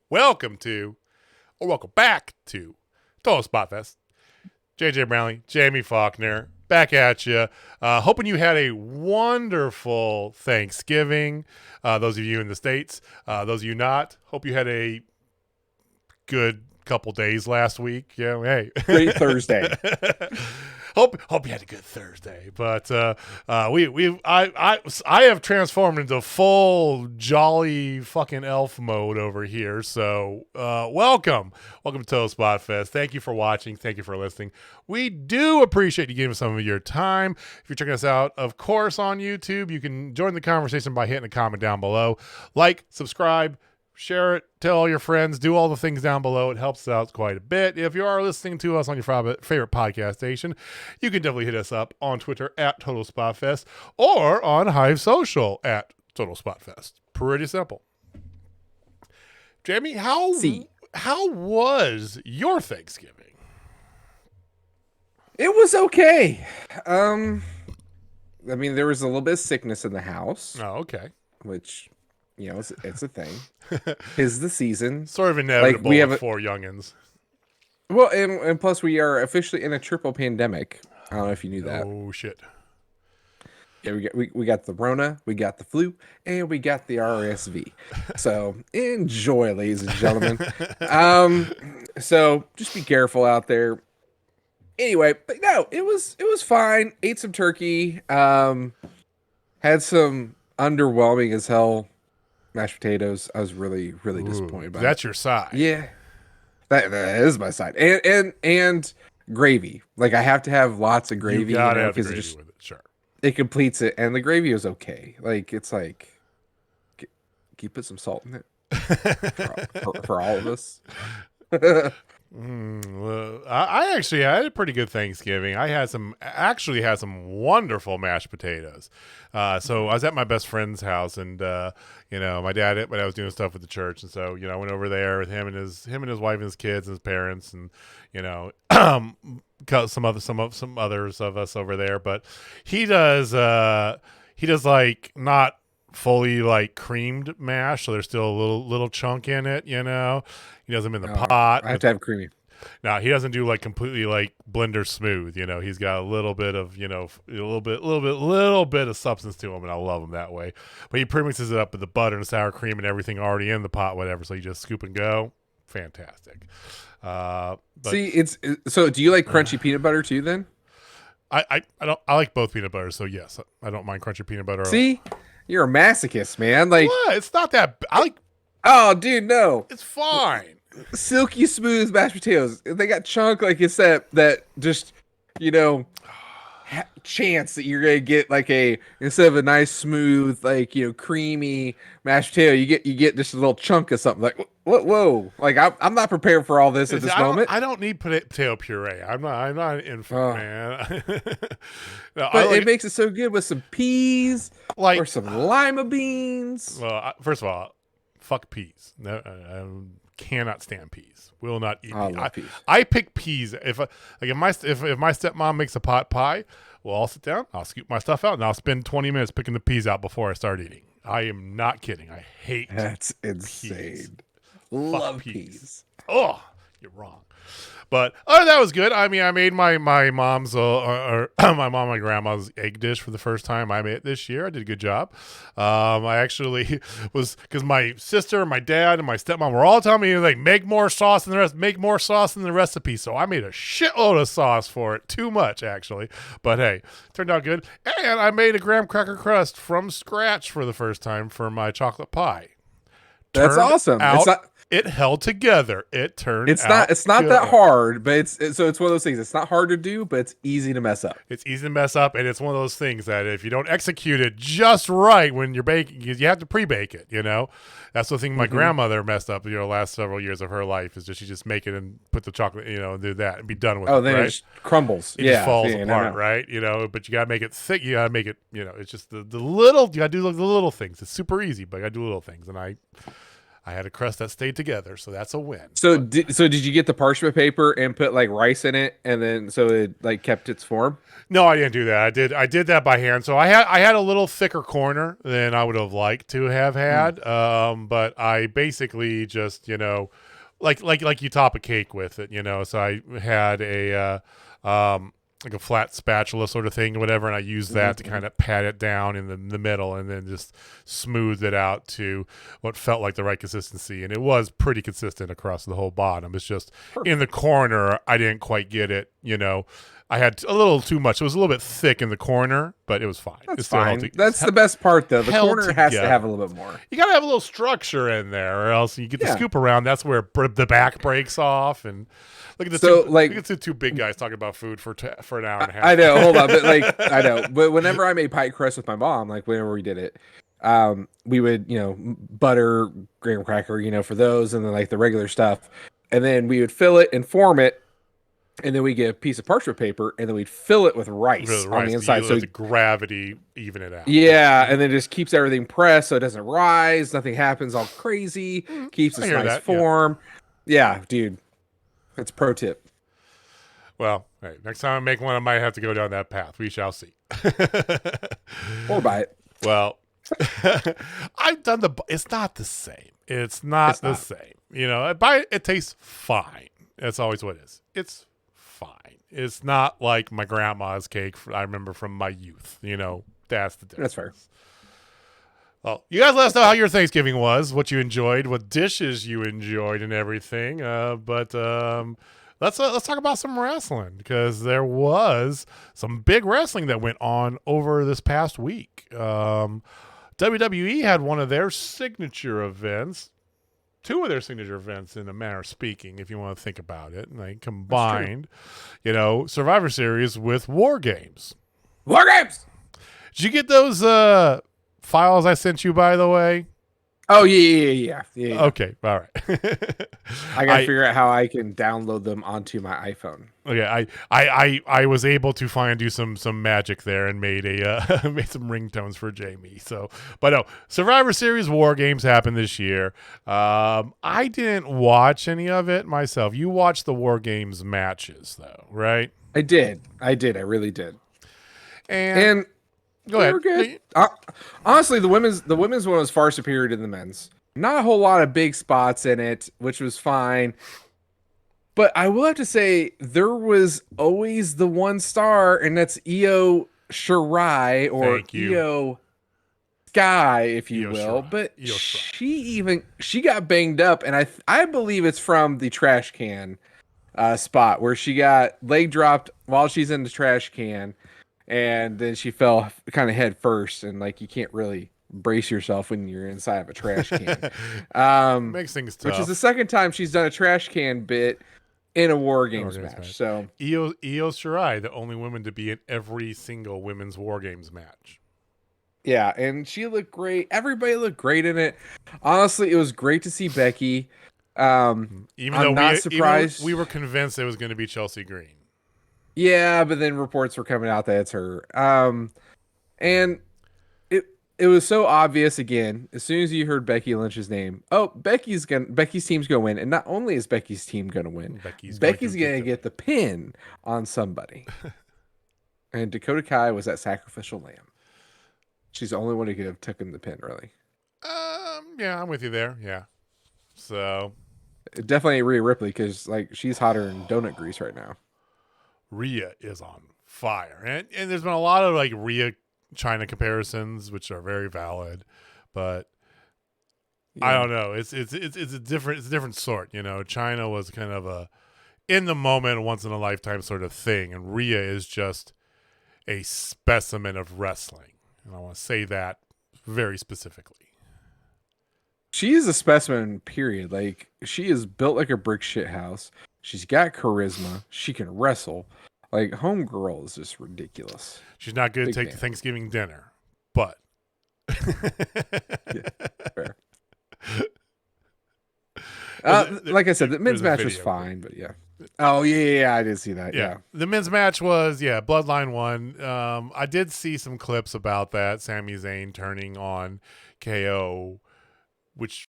welcome to, or welcome back to Total Spotfest. JJ Brownlee, Jamie Faulkner, back at you. Hoping you had a wonderful Thanksgiving. Those of you in the States, those of you not, hope you had a good couple days last week. Yeah, hey, Great Thursday. Hope you had a good Thursday, but I have transformed into full jolly fucking elf mode over here. So welcome to Total Spotfest. Thank you for watching. Thank you for listening. We do appreciate you giving some of your time. If you're checking us out, of course, on YouTube, you can join the conversation by hitting a comment down below, like, subscribe, share it, tell all your friends, do all the things down below. It helps out quite a bit. If you are listening to us on your favorite podcast station, you can definitely hit us up on Twitter at Total Spotfest or on Hive Social at Total Spotfest. Pretty simple. Jamie, how was your Thanksgiving? It was okay. I mean, there was a little bit of sickness in the house. Oh, okay. Which, you know, it's a thing. 'Tis the season. Sort of inevitable we have with four youngins. Well, and plus we are officially in a triple pandemic. I don't know if you knew that. Oh, shit. Yeah, we got the Rona, we got the flu, and we got the RSV. So enjoy, ladies and gentlemen. So just be careful out there. Anyway, but no, it was fine. Ate some turkey. Had some underwhelming as hell mashed potatoes. I was really disappointed by That's your side. Yeah, that is my side. And gravy. Like I have to have lots of gravy. You gotta have because gravy with it, sure. it completes it, and the gravy was okay. Like it's like, can you put some salt in it for all of us? Well, I actually had a pretty good Thanksgiving. I had some wonderful mashed potatoes. So I was at my best friend's house, and my dad, but I was doing stuff with the church, and so I went over there with him and his wife and his kids and his parents, and some others of us over there. But he does like not fully like creamed mash, so there's still a little chunk in it. He does them in the pot. I have to have creamy. No, he doesn't do like completely like blender smooth. He's got a little bit of a little bit of substance to him, and I love him that way. But he premixes it up with the butter and sour cream and everything already in the pot, whatever. So you just scoop and go. Fantastic. See, so do you like crunchy peanut butter too? Then I like both peanut butters, so yes, I don't mind crunchy peanut butter. See, you're a masochist, man. Like what? It's not that. I like. Oh, dude, no. It's fine. Silky smooth mashed potatoes. They got chunk like it's that just chance that you're gonna get like instead of a nice smooth creamy mashed potato, you get just a little chunk of something. Like whoa. Like I'm not prepared for all this at this moment. I don't need potato puree. I'm not an infant, man. No, but it makes it so good with some peas or some lima beans. Well, first of all, fuck peas. No, I cannot stand peas. Will not eat peas. I pick peas if my stepmom makes a pot pie. Well, I'll sit down, I'll scoop my stuff out, and I'll spend 20 minutes picking the peas out before I start eating. I am not kidding. I hate That's insane. Peas. Love peas. Oh, you're wrong. But that was good. I mean, I made my mom's my mom and my grandma's egg dish for the first time. I made it this year. I did a good job. I actually was, because my sister, my dad, and my stepmom were all telling me like make more sauce than the recipe. So I made a shitload of sauce for it. Too much actually, but hey, turned out good. And I made a graham cracker crust from scratch for the first time for my chocolate pie. That's awesome. It held together. It turned out It's not good. that hard, but it's one of those things. It's not hard to do, but it's easy to mess up. It's easy to mess up, and it's one of those things that if you don't execute it just right when you're baking, you have to pre-bake it, That's the thing my grandmother messed up, last several years of her life is she just make it and put the chocolate, and do that and be done with it. Oh, then right? it just crumbles. It just falls apart, right? But you got to make it thick. You got to make it, it's just the little, you got to do the little things. It's super easy, but you got to do little things, and I I had a crust that stayed together, so that's a win. So did you get the parchment paper and put like rice in it, and then so it like kept its form? No, I didn't do that. I did that by hand. So I had a little thicker corner than I would have liked to have had. But I basically just, like you top a cake with it, So I had a like a flat spatula sort of thing or whatever, and I used that to kind of pat it down in the middle and then just smoothed it out to what felt like the right consistency. And it was pretty consistent across the whole bottom. It's just in the corner, I didn't quite get it, I had a little too much. It was a little bit thick in the corner, but it was fine. That's fine. That's the best part, though. The corner has to have a little bit more. You got to have a little structure in there, or else you get the scoop around. That's where the back breaks off. And look at the two big guys talking about food for an hour and a half. I know. Hold on, but I know. But whenever I made pie crust with my mom, like whenever we did it, we would butter, graham cracker, for those, and then like the regular stuff, and then we would fill it and form it. And then we get a piece of parchment paper, and then we'd fill it with rice on the inside. So the gravity even it out. Yeah, and then it just keeps everything pressed so it doesn't rise. Nothing happens all crazy. Keeps its nice form. Yeah, dude. That's a pro tip. Well, hey, next time I make one, I might have to go down that path. We shall see. Or buy it. Well, I've done it's not the same. It's not the same. It tastes fine. That's always what it is. It's fine. It's not like my grandma's cake I remember from my youth. That's the difference. That's fair. Well, you guys let us know how your Thanksgiving was, what you enjoyed, what dishes you enjoyed, and everything. But let's talk about some wrestling, because there was some big wrestling that went on over this past week. WWE had one of their signature events. Two of their signature events, in a manner of speaking, if you want to think about it. And they combined, Survivor Series with War Games. War Games! Did you get those files I sent you, by the way? Oh, yeah. Okay, all right. I got to figure out how I can download them onto my iPhone. Okay, I was able to do some magic there and made made some ringtones for Jamie. So, but no, Survivor Series War Games happened this year. I didn't watch any of it myself. You watched the War Games matches, though, right? I did. I really did. And go ahead. Were good. Honestly, the women's one was far superior to the men's. Not a whole lot of big spots in it, which was fine. But I will have to say, there was always the one star, and that's Io Shirai, or Io Sky, if you will. Shirai. But she got banged up, and I believe it's from the trash can spot where she got leg dropped while she's in the trash can. And then she fell kind of head first, and like you can't really brace yourself when you're inside of a trash can. Makes things tough. Which is the second time she's done a trash can bit in a War Games match. So Io Shirai, the only woman to be in every single women's War Games match. Yeah, and she looked great. Everybody looked great in it. Honestly, it was great to see Becky. Even we were convinced it was going to be Chelsea Green. Yeah, but then reports were coming out that it's her. And it was so obvious again, as soon as you heard Becky Lynch's name. Oh, Becky's team's gonna win. And not only is Becky's team gonna win, Becky's gonna get the pin on somebody. And Dakota Kai was that sacrificial lamb. She's the only one who could have taken the pin, really. Yeah, I'm with you there. Yeah. So definitely Rhea Ripley, because like she's hotter than donut grease right now. Rhea is on fire, and there's been a lot of like Rhea China comparisons, which are very valid, but I don't know. It's a different sort. China was kind of a in the moment, once in a lifetime sort of thing, and Rhea is just a specimen of wrestling, and I want to say that very specifically. She is a specimen, period. Like, she is built like a brick shit house. She's got charisma. She can wrestle. Like, homegirl is just ridiculous. She's not good to take to Thanksgiving dinner, but yeah, fair. Like I said, the men's match was fine, but yeah. Oh yeah, I did see that. Yeah. The men's match was Bloodline won. I did see some clips about that. Sami Zayn turning on KO, which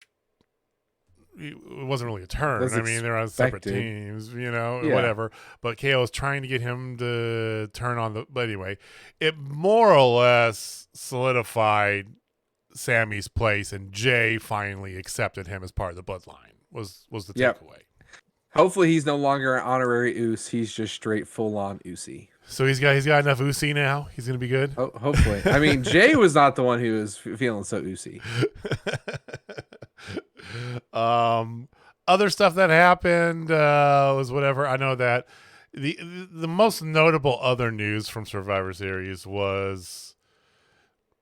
it wasn't really a turn. Was I mean, they're on separate expected. teams, Yeah. whatever. But KO is trying to get him to turn on the. But anyway, it more or less solidified Sammy's place, and Jay finally accepted him as part of the bloodline. Was the Yep. takeaway. Hopefully he's no longer an honorary Oos. He's just straight full on Oosie. So he's got enough Uzi now. He's gonna be good. Hopefully. I mean, Jay was not the one who was feeling so Oosie. Other stuff that happened was whatever. I know that the most notable other news from Survivor Series was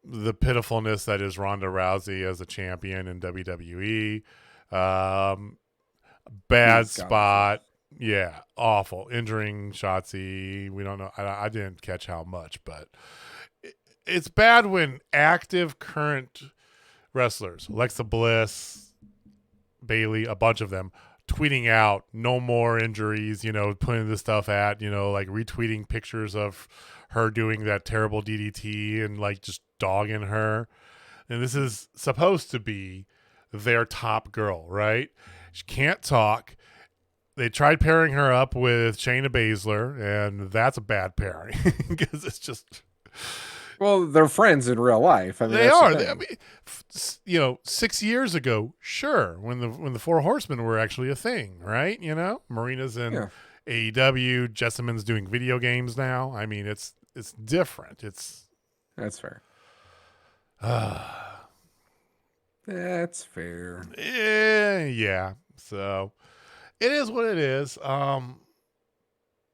the pitifulness that is Ronda Rousey as a champion in WWE. Bad spot. Yeah, awful. Injuring Shotzi. We don't know. I didn't catch how much, but it's bad when active current wrestlers, Alexa Bliss, Bailey, a bunch of them, tweeting out no more injuries, putting this stuff at, like retweeting pictures of her doing that terrible DDT and like just dogging her. And this is supposed to be their top girl, right? She can't talk. They tried pairing her up with Shayna Baszler, and that's a bad pairing because it's just. Well, they're friends in real life. I mean, they are. I mean, 6 years ago, sure, when the Four Horsemen were actually a thing, right? Marina's in AEW, Jessamyn's doing video games now. I mean, it's different. That's fair. That's fair. Yeah. So it is what it is.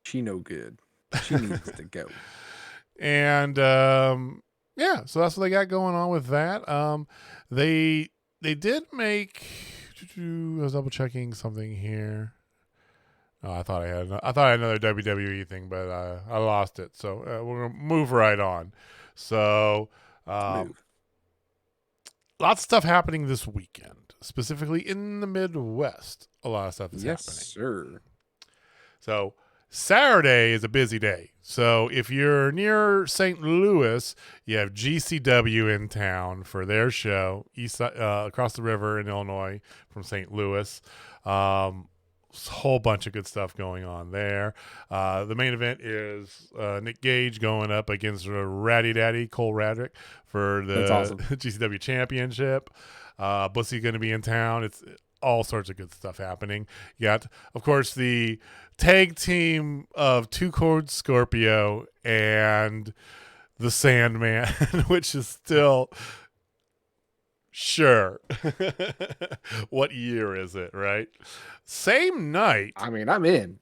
She no good. She needs to go. And yeah, so that's what they got going on with that. They did make. I was double checking something here. Oh, I thought I had another WWE thing, but I lost it. So we're gonna move right on. So lots of stuff happening this weekend, specifically in the Midwest. A lot of stuff is happening. Yes, sir. So Saturday is a busy day. So if you're near St. Louis, you have GCW in town for their show across the river in Illinois from St. Louis. Whole bunch of good stuff going on there. The main event is Nick Gage going up against Ratty Daddy Cole Radrick for the awesome. GCW Championship. Bussy going to be in town. It's all sorts of good stuff happening. You got, of course, the tag team of Two Chord Scorpio and the Sandman, which is still sure. What year is it, right? Same night. I mean, I'm in.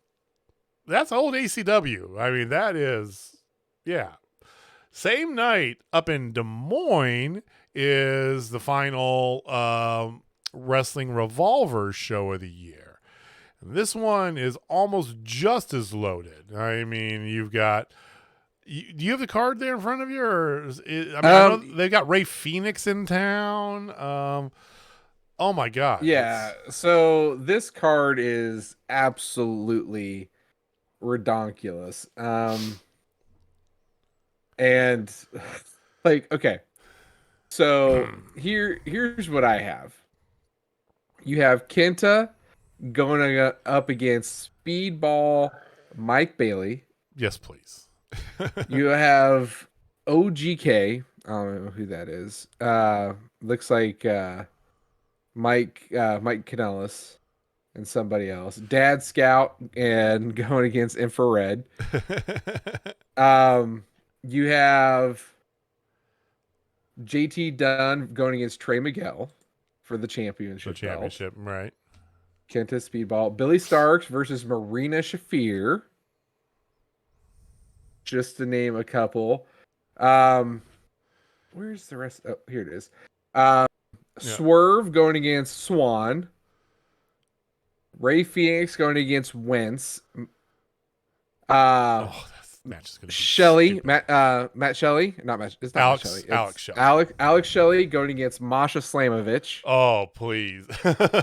That's old ACW. I mean, that is, yeah. Same night up in Des Moines is the final Wrestling Revolver show of the year. And this one is almost just as loaded. I mean, you've got. Do you have the card there in front of you, or I know they've got Ray Phoenix in town. Oh my God! Yeah. So this card is absolutely redonkulous. And like, okay. So here's what I have. You have Kenta going up against Speedball Mike Bailey. Yes, please. You have OGK. I don't know who that is. Looks like Mike Kanellis and somebody else. Dad Scout and going against Infrared. You have JT Dunn going against Trey Miguel for the championship. Right. Kenta Speedball. Billy Starks versus Marina Shafir. Just to name a couple. Where's the rest? Oh, here it is. Swerve going against Swan. Ray Phoenix going against Wentz. That match is going to be Shelley, stupid. Matt Shelley, not Matt. It's not Alex, Matt Shelley. Alex Shelley. Alex Shelley going against Masha Slamovich. Oh please!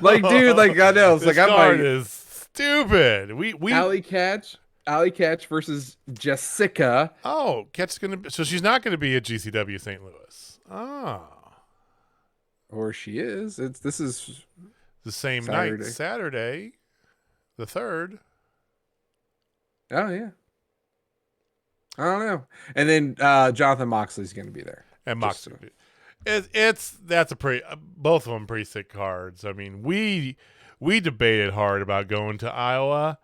Like, dude, like I know, it's this like card is stupid. We Alley Catch versus Jessica. Oh, Cat's gonna be, so she's not gonna be at GCW St. Louis. Oh. Or she is. This is the same night, Saturday. Saturday, the 3rd. Oh yeah. I don't know. And then Jonathan Moxley's going to be there. And Just Moxley. That's a pretty, both of them pretty sick cards. I mean, we debated hard about going to Iowa.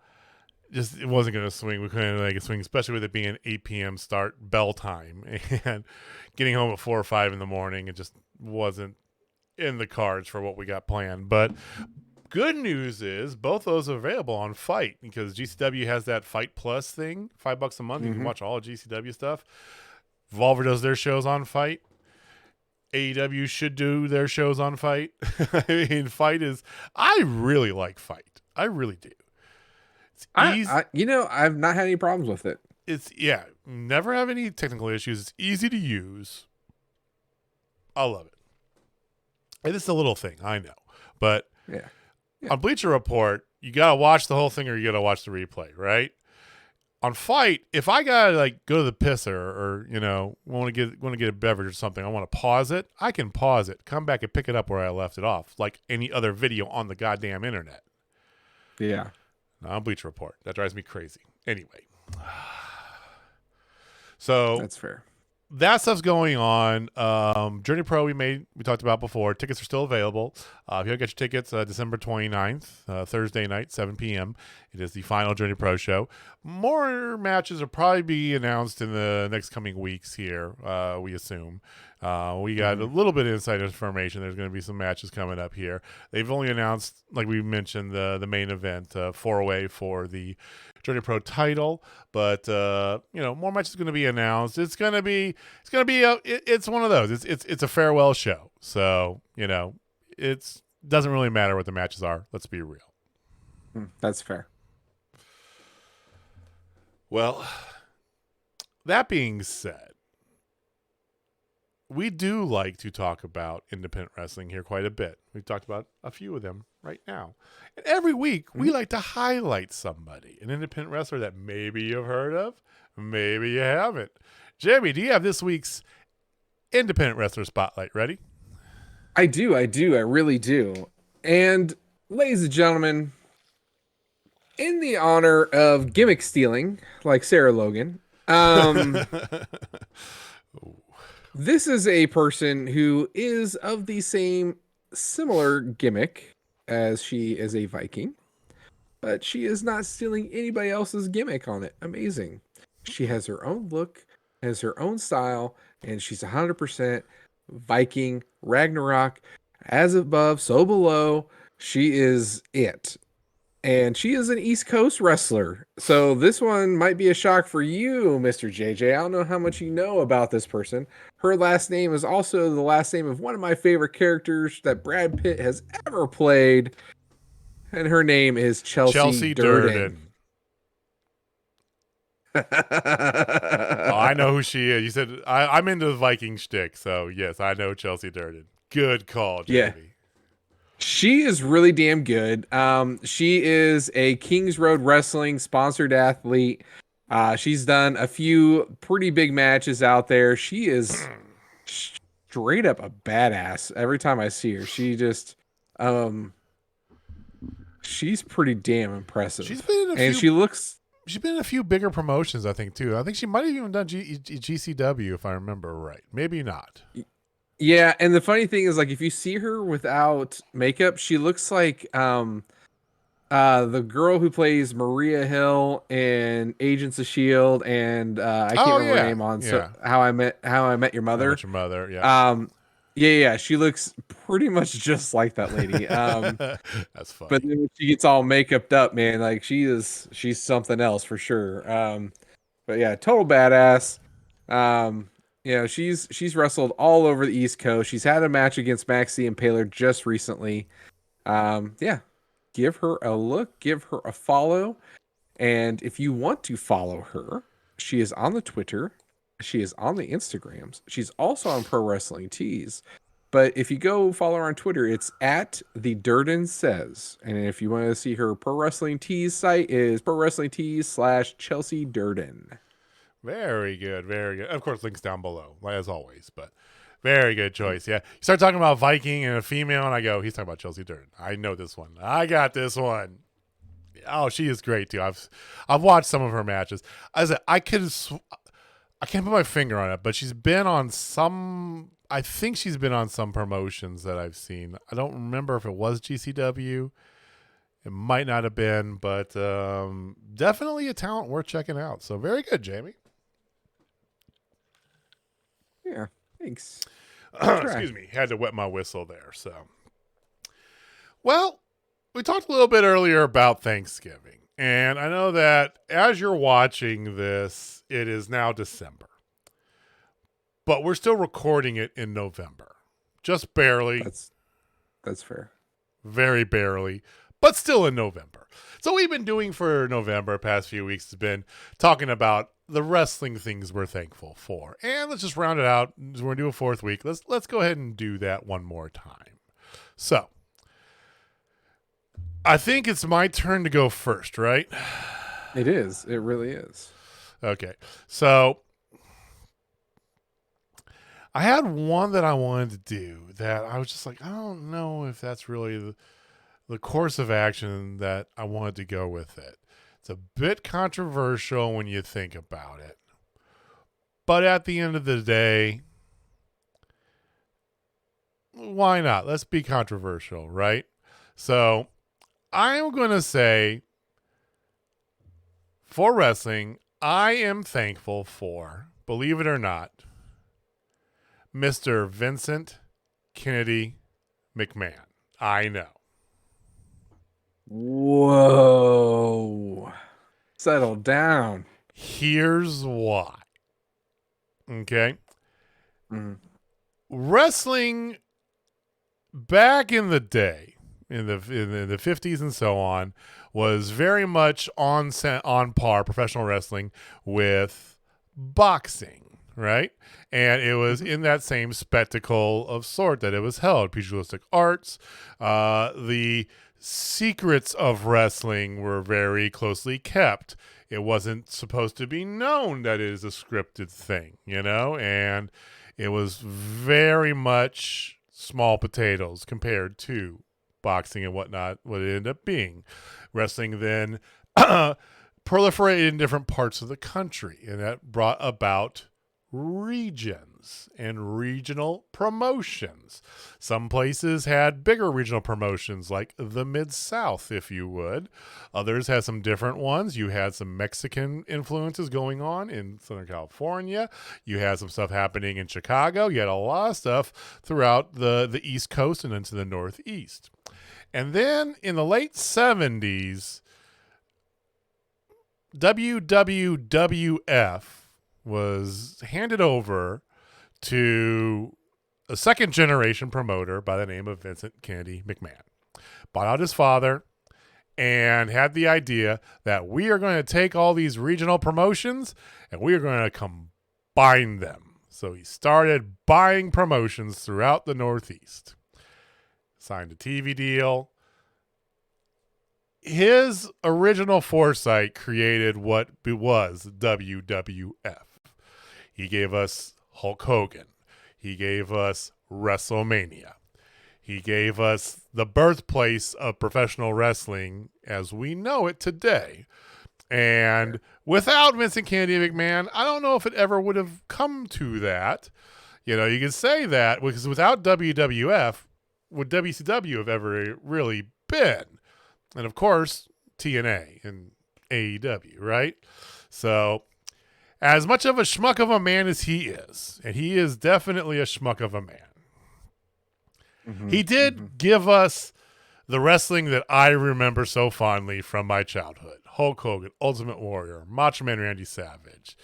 Just it wasn't going to swing. We couldn't make it swing, especially with it being an 8 p.m. start bell time and getting home at 4 or 5 in the morning. It just wasn't in the cards for what we got planned. But good news is both those are available on Fight because GCW has that Fight Plus thing, $5 a month. You can watch all GCW stuff. Volver does their shows on Fight. AEW should do their shows on Fight. I mean, Fight is. I really like Fight. I really do. It's easy. I've not had any problems with it. It's never have any technical issues. It's easy to use. I love it. And it's a little thing, I know, but on Bleacher Report, you gotta watch the whole thing or you gotta watch the replay, right? On Fight, if I gotta like go to the pisser or want to get a beverage or something, I want to pause it. I can pause it, come back and pick it up where I left it off, like any other video on the goddamn internet. Yeah. Not on Bleacher Report. That drives me crazy. Anyway, so That's fair. That stuff's going on. Journey Pro we talked about before. Tickets are still available. If you don't get your tickets, December 29th, Thursday night, 7 p.m. It is the final Journey Pro show. More matches will probably be announced in the next coming weeks here, we assume. We got a little bit of inside information. There's going to be some matches coming up here. They've only announced, like we mentioned, the main event, 4-way for the Journey Pro title, but more matches going to be announced. It's one of those. It's a farewell show, so it doesn't really matter what the matches are. Let's be real. That's fair. Well, that being said, we do like to talk about independent wrestling here quite a bit. We've talked about a few of them right now. And every week, we like to highlight somebody, an independent wrestler that maybe you've heard of, maybe you haven't. Jamie, do you have this week's independent wrestler spotlight ready? I do. I really do. And ladies and gentlemen, in the honor of gimmick stealing, like Sarah Logan, this is a person who is of the same similar gimmick as she is a Viking, but she is not stealing anybody else's gimmick on it. Amazing. She has her own look, has her own style, and she's 100% Viking, Ragnarok, as above, so below. She is it. And she is an East Coast wrestler. So this one might be a shock for you, Mr. JJ. I don't know how much you know about this person. Her last name is also the last name of one of my favorite characters that Brad Pitt has ever played. And her name is Chelsea Durden. Oh, I know who she is. You said I'm into the Viking shtick, so yes, I know Chelsea Durden. Good call, Jamie. Yeah. She is really damn good. She is a Kings Road Wrestling sponsored athlete. She's done a few pretty big matches out there. She is straight up a badass. Every time I see her, she just, she's pretty damn impressive. She's been in She's been in a few bigger promotions, I think, too. I think she might have even done GCW, if I remember right. Maybe not. Yeah, and the funny thing is, like, if you see her without makeup, she looks like the girl who plays Maria Hill in Agents of Shield, and I can't remember her name on How I Met Your Mother. How I Met Your Mother, yeah. Yeah. She looks pretty much just like that lady. That's funny. But then when she gets all makeuped up, man, like she's something else for sure. But yeah, total badass. She's wrestled all over the East Coast. She's had a match against Maxie Impaler just recently. Give her a look, give her a follow. And if you want to follow her, she is on the Twitter. She is on the Instagrams. She's also on Pro Wrestling Tees. But if you go follow her on Twitter, it's at the Durden Says. And if you want to see her Pro Wrestling Tees site, is Pro Wrestling Tees /Chelsea Durden. Very good, very good. Of course, links down below, as always. But Very good choice. Yeah. You start talking about Viking and a female, and I go, he's talking about Chelsea Durden. I know this one. I got this one. Oh, she is great too. I've watched some of her matches. I can't put my finger on it, but she's been on some. I think she's been on some promotions that I've seen. I don't remember if it was GCW. It might not have been, but definitely a talent worth checking out. So very good, Jamie. Yeah, thanks. Excuse me. Had to wet my whistle there. So, well, we talked a little bit earlier about Thanksgiving. And I know that as you're watching this, it is now December. But we're still recording it in November. Just barely. That's fair. Very barely. But still in November. So what we've been doing for November, past few weeks, has been talking about the wrestling things we're thankful for. And let's just round it out. We're going to do a fourth week. Let's go ahead and do that one more time. So, I think it's my turn to go first, right? It is. It really is. Okay. So, I had one that I wanted to do that I was just like, I don't know if that's really the course of action that I wanted to go with it. It's a bit controversial when you think about it. But at the end of the day, why not? Let's be controversial, right? So I'm going to say for wrestling, I am thankful for, believe it or not, Mr. Vincent Kennedy McMahon. I know. Whoa. Settle down. Here's why. Okay. Wrestling back in the day, in the 50s and so on, was very much on par, professional wrestling, with boxing, right? And it was in that same spectacle of sort that it was held. Pugilistic arts, the secrets of wrestling were very closely kept. It wasn't supposed to be known that it is a scripted thing, and it was very much small potatoes compared to boxing and whatnot, what it ended up being. Wrestling then proliferated in different parts of the country, and that brought about regions and regional promotions. Some places had bigger regional promotions, like the Mid-South, if you would. Others had some different ones. You had some Mexican influences going on in Southern California. You had some stuff happening in Chicago. You had a lot of stuff throughout the East Coast and into the Northeast. And then in the late 70s, WWF was handed over to a second generation promoter by the name of Vincent Kennedy McMahon. Bought out his father and had the idea that we are going to take all these regional promotions and we are going to combine them. So he started buying promotions throughout the Northeast. Signed a TV deal. His original foresight created what was WWF. He gave us Hulk Hogan. He gave us WrestleMania. He gave us the birthplace of professional wrestling as we know it today. And without Vincent Kennedy McMahon, I don't know if it ever would have come to that. You could say that because without WWF, would WCW have ever really been? And of course, TNA and AEW, right? So, as much of a schmuck of a man as he is, and he is definitely a schmuck of a man, he did give us the wrestling that I remember so fondly from my childhood. Hulk Hogan, Ultimate Warrior, Macho Man Randy Savage,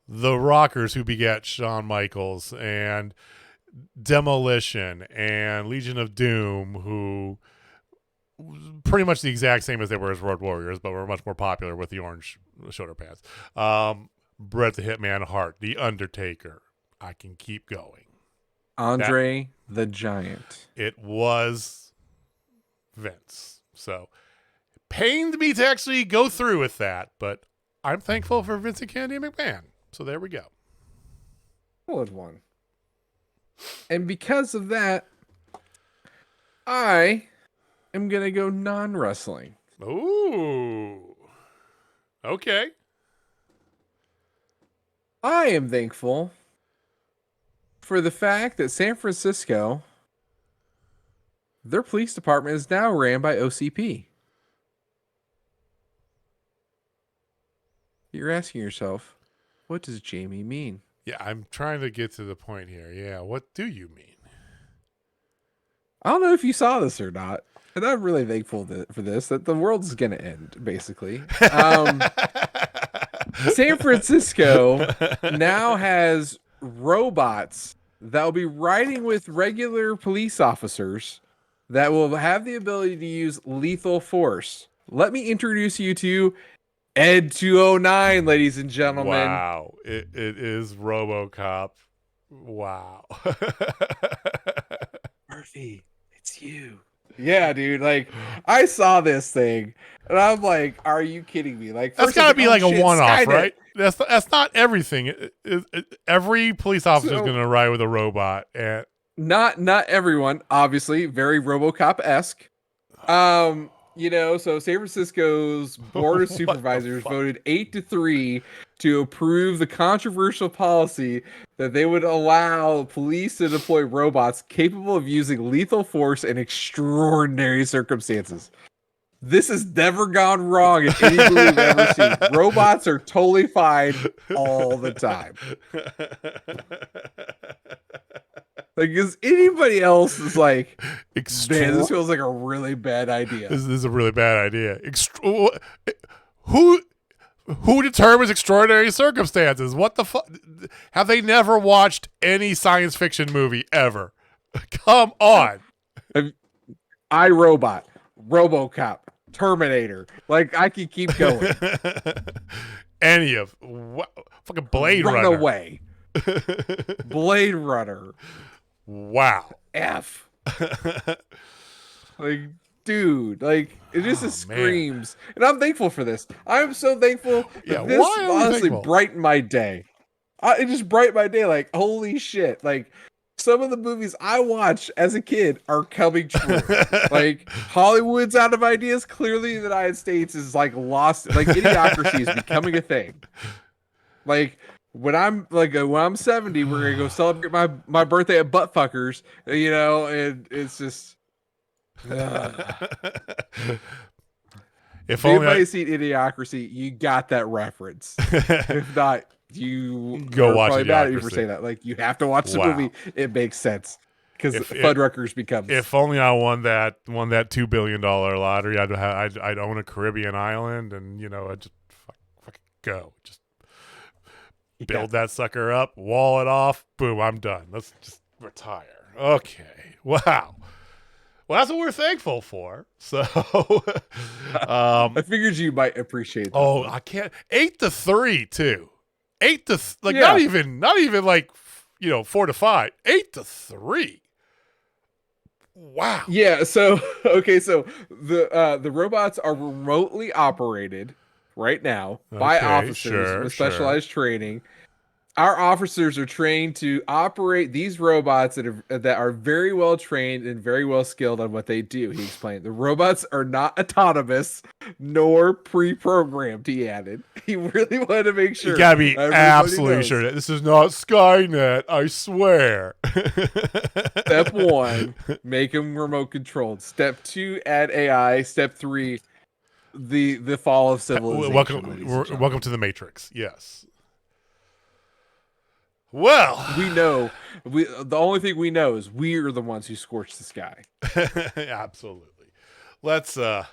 the Rockers who begat Shawn Michaels, and Demolition, and Legion of Doom, who pretty much the exact same as they were as Road Warriors, but were much more popular with the orange shoulder pads. Bret the Hitman Hart, The Undertaker. I can keep going. Andre the Giant. It was Vince. So it pained me to actually go through with that, but I'm thankful for Vincent Kennedy McMahon. So there we go. Solid one. And because of that, I am going to go non-wrestling. Ooh. Okay. I am thankful for the fact that San Francisco, their police department is now ran by OCP. You're asking yourself, what does Jamie mean? Yeah, I'm trying to get to the point here. Yeah, what do you mean? I don't know if you saw this or not, and I'm really thankful for this, that the world is going to end, basically. San Francisco now has robots that will be riding with regular police officers that will have the ability to use lethal force. Let me introduce you to Ed 209, ladies and gentlemen. Wow. It is RoboCop. Wow. Murphy, it's you. Yeah, dude. Like, I saw this thing, and I'm like, "Are you kidding me?" Like, That's got to be like a one-off, Skynet. right? That's not everything. Every police officer is going to ride with a robot, and not everyone, obviously, very RoboCop-esque. So San Francisco's board of supervisors voted 8-3 to approve the controversial policy that they would allow police to deploy robots capable of using lethal force in extraordinary circumstances. This has never gone wrong in any movie I've ever seen. Robots are totally fine all the time. Like, is anybody else is like, man, this feels like a really bad idea. This is a really bad idea. Who determines extraordinary circumstances? What the fuck? Have they never watched any science fiction movie ever? Come on. iRobot, RoboCop, Terminator. Like, I could keep going. Any of fucking Blade Runner. Run away. Blade Runner. Wow. F. Like, dude, like, it just screams. Man. And I'm thankful for this. I'm so thankful that this honestly brightened my day. It just brightened my day. Like, holy shit. Like, some of the movies I watched as a kid are coming true. Like, Hollywood's out of ideas. Clearly, the United States is like lost. Like, idiocracy is becoming a thing. Like, when I'm 70, we're gonna go celebrate my birthday at Buttfuckers, and it's just. If anybody's seen Idiocracy, you got that reference. If not, you go watch probably Idiocracy. Mad at me for saying that. Like, you have to watch the movie. It makes sense because Fuddruckers becomes. If only I won that $2 billion lottery, I'd own a Caribbean island, and I'd just fucking go just. Build that sucker up, wall it off, boom, I'm done. Let's just retire. Okay. Wow. Well, that's what we're thankful for. So I figured you might appreciate that. Oh, I can't. 8-3 too. 8-3 not even like 4-5. 8-3. Wow. Yeah, so the robots are remotely operated right now by officers with specialized training. Our officers are trained to operate these robots that are very well trained and very well skilled on what they do. He explained the robots are not autonomous nor pre-programmed. He added, he really wanted to make sure. You gotta be absolutely sure that this is not Skynet. I swear. Step 1, make them remote controlled. Step 2, add AI. Step 3. The fall of civilization. Welcome to the Matrix. Yes. Well, we know. The only thing we know is we are the ones who scorched the sky. Absolutely. Let's talk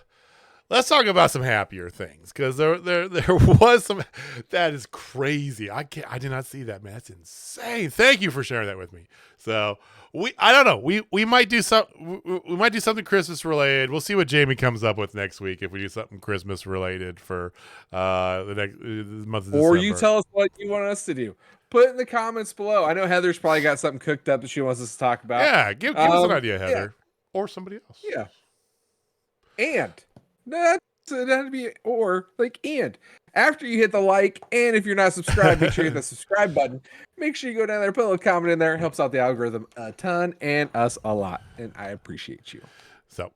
about some happier things, because there was some. That is crazy. I did not see that, man. That's insane. Thank you for sharing that with me. So I don't know. We might do something Christmas related. We'll see what Jamie comes up with next week if we do something Christmas related for the next month of December. Or you tell us what you want us to do. Put it in the comments below. I know Heather's probably got something cooked up that she wants us to talk about. Yeah, give us an idea, Heather, or somebody else. Yeah, and that to be and after you hit the like, and if you're not subscribed, make sure you hit the subscribe button. Make sure you go down there, put a little comment in there. It helps out the algorithm a ton and us a lot. And I appreciate you. So,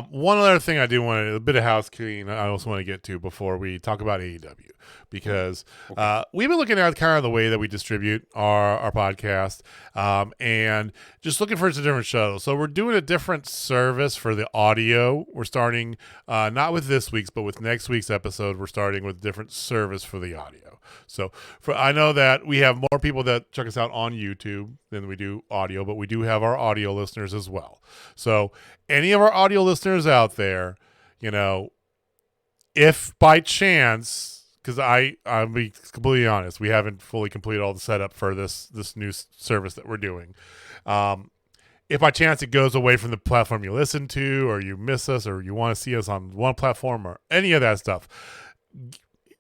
one other thing I do want a bit of housekeeping I also want to get to before we talk about AEW, because we've been looking at kind of the way that we distribute our podcast, and just looking for some different shows. So we're doing a different service for the audio. We're starting not with this week's, but with next week's episode. We're starting with a different service for the audio. So I know that we have more people that check us out on YouTube than we do audio, but we do have our audio listeners as well. So any of our audio listeners out there, if by chance, because I'll be completely honest, we haven't fully completed all the setup for this new service that we're doing. If by chance it goes away from the platform you listen to, or you miss us, or you want to see us on one platform, or any of that stuff,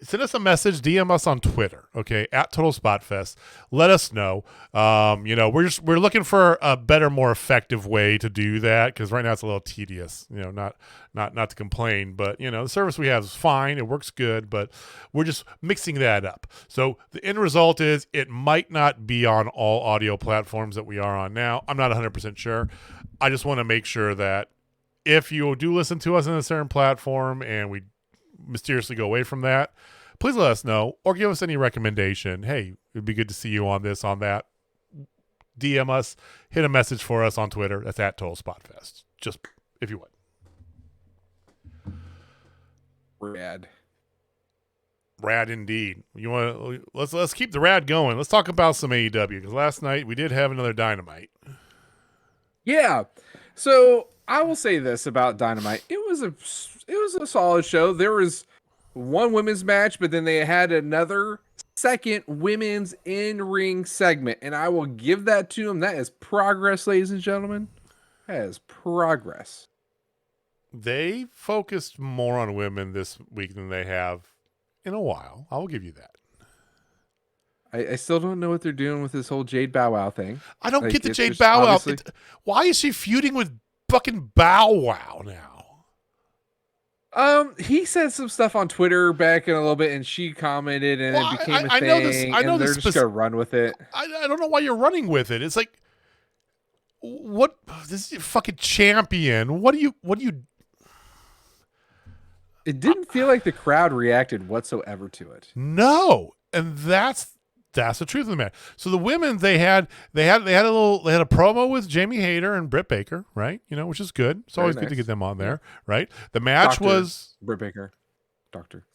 send us a message, DM us on Twitter, okay, at Total Spotfest. Let us know. We're looking for a better, more effective way to do that, because right now it's a little tedious. Not to complain, but the service we have is fine. It works good, but we're just mixing that up. So the end result is it might not be on all audio platforms that we are on now. I'm not 100% sure. I just want to make sure that if you do listen to us on a certain platform and we mysteriously go away from that, please let us know, or give us any recommendation. Hey, it'd be good to see you on this, on that. DM us, hit a message for us on Twitter. That's at Total Spotfest. Just if you would. Rad indeed. Let's keep the rad going. Let's talk about some AEW, because last night we did have another Dynamite. Yeah. So I will say this about Dynamite. It was a solid show. There was one women's match, but then they had another second women's in-ring segment, and I will give that to them. That is progress, ladies and gentlemen. That is progress. They focused more on women this week than they have in a while. I will give you that. I still don't know what they're doing with this whole Jade Bow Wow thing. I don't get the Jade Bow Wow. Why is she feuding with fucking Bow Wow now? He said some stuff on Twitter back in a little bit, and she commented, and it became a thing. I know they're just gonna run with it. I don't know why you're running with it. It's like, what? This is your fucking champion. What do you? It didn't feel like the crowd reacted whatsoever to it. No, and that's the truth of the matter. So the women, they had a promo with Jamie Hayter and Britt Baker, right? Which is good. It's always good to get them on there, right? The match was Britt Baker, Doctor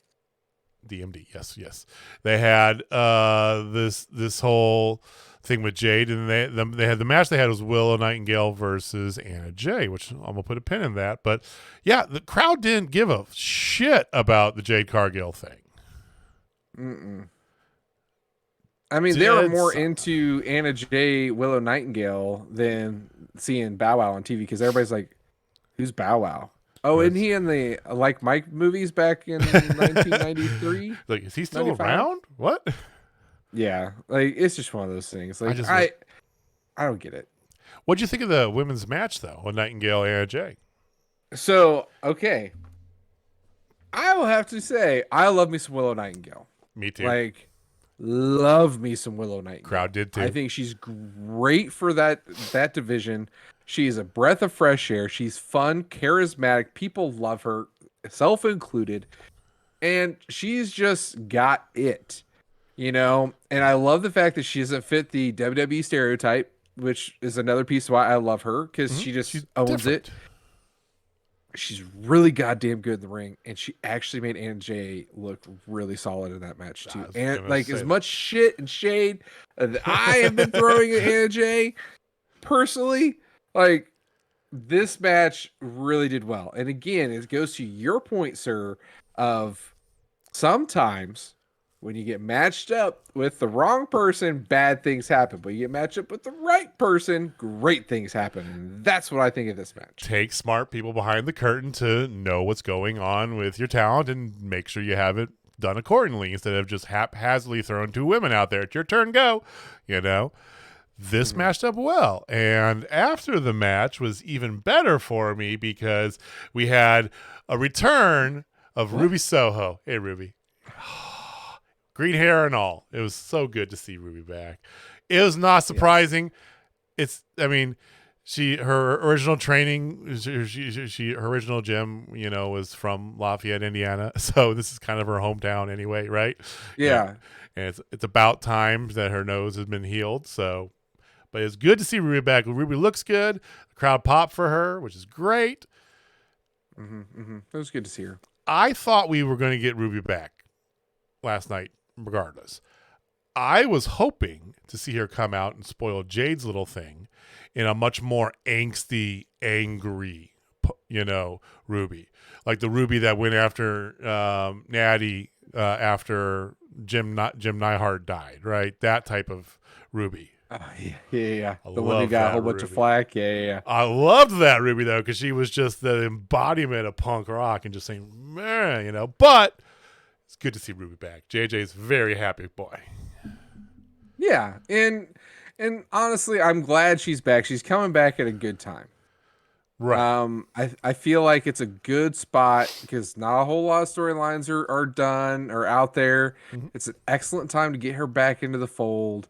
DMD. Yes. They had this whole thing with Jade, and they had the match they had was Willow Nightingale versus Anna Jay, which I'm gonna put a pin in that. But yeah, the crowd didn't give a shit about the Jade Cargill thing. I mean, they were more into Anna Jay, Willow Nightingale than seeing Bow Wow on TV, because everybody's like, who's Bow Wow? Oh, isn't he in the Like Mike movies back in 1993? Like, is he still 95? around? What? Yeah, like, it's just one of those things. Like, I don't get it. What'd you think of the women's match, though, with Nightingale and Anna Jay? So, okay. I will have to say, I love me some Willow Nightingale. Me too. Like, love me some Willow Nightingale. Crowd did too. I think she's great for that division. She's a breath of fresh air. She's fun, charismatic. People love her, self included. And she's just got it, And I love the fact that she doesn't fit the WWE stereotype, which is another piece of why I love her, because she's owns it. She's really goddamn good in the ring, and she actually made Anna Jay look really solid in that match too. And as much shit and shade that I have been throwing at Anna Jay, personally, like, this match really did well. And again, it goes to your point, sir, of sometimes when you get matched up with the wrong person, bad things happen. But you get matched up with the right person, great things happen. And that's what I think of this match. Take smart people behind the curtain to know what's going on with your talent and make sure you have it done accordingly, instead of just haphazardly throwing two women out there. It's your turn, go. This matched up well. And after the match was even better for me, because we had a return of Ruby Soho. Hey, Ruby. green hair and all. It was so good to see Ruby back. It was not surprising. Her original training, her original gym, was from Lafayette, Indiana. So this is kind of her hometown anyway, right? Yeah. And it's about time that her nose has been healed. So, but it's good to see Ruby back. Ruby looks good. The crowd popped for her, which is great. It was good to see her. I thought we were going to get Ruby back last night, regardless. I was hoping to see her come out and spoil Jade's little thing in a much more angsty, angry, Ruby. Like the Ruby that went after Natty after Jim Neihart died, right? That type of Ruby. Yeah. The one who got a whole bunch of flack. Yeah. I loved that Ruby, though, because she was just the embodiment of punk rock and just saying, man, But it's good to see Ruby back. JJ's very happy boy. Yeah, and honestly, I'm glad she's back. She's coming back at a good time. Right. I feel like it's a good spot because not a whole lot of storylines are done or out there. Mm-hmm. It's an excellent time to get her back into the fold.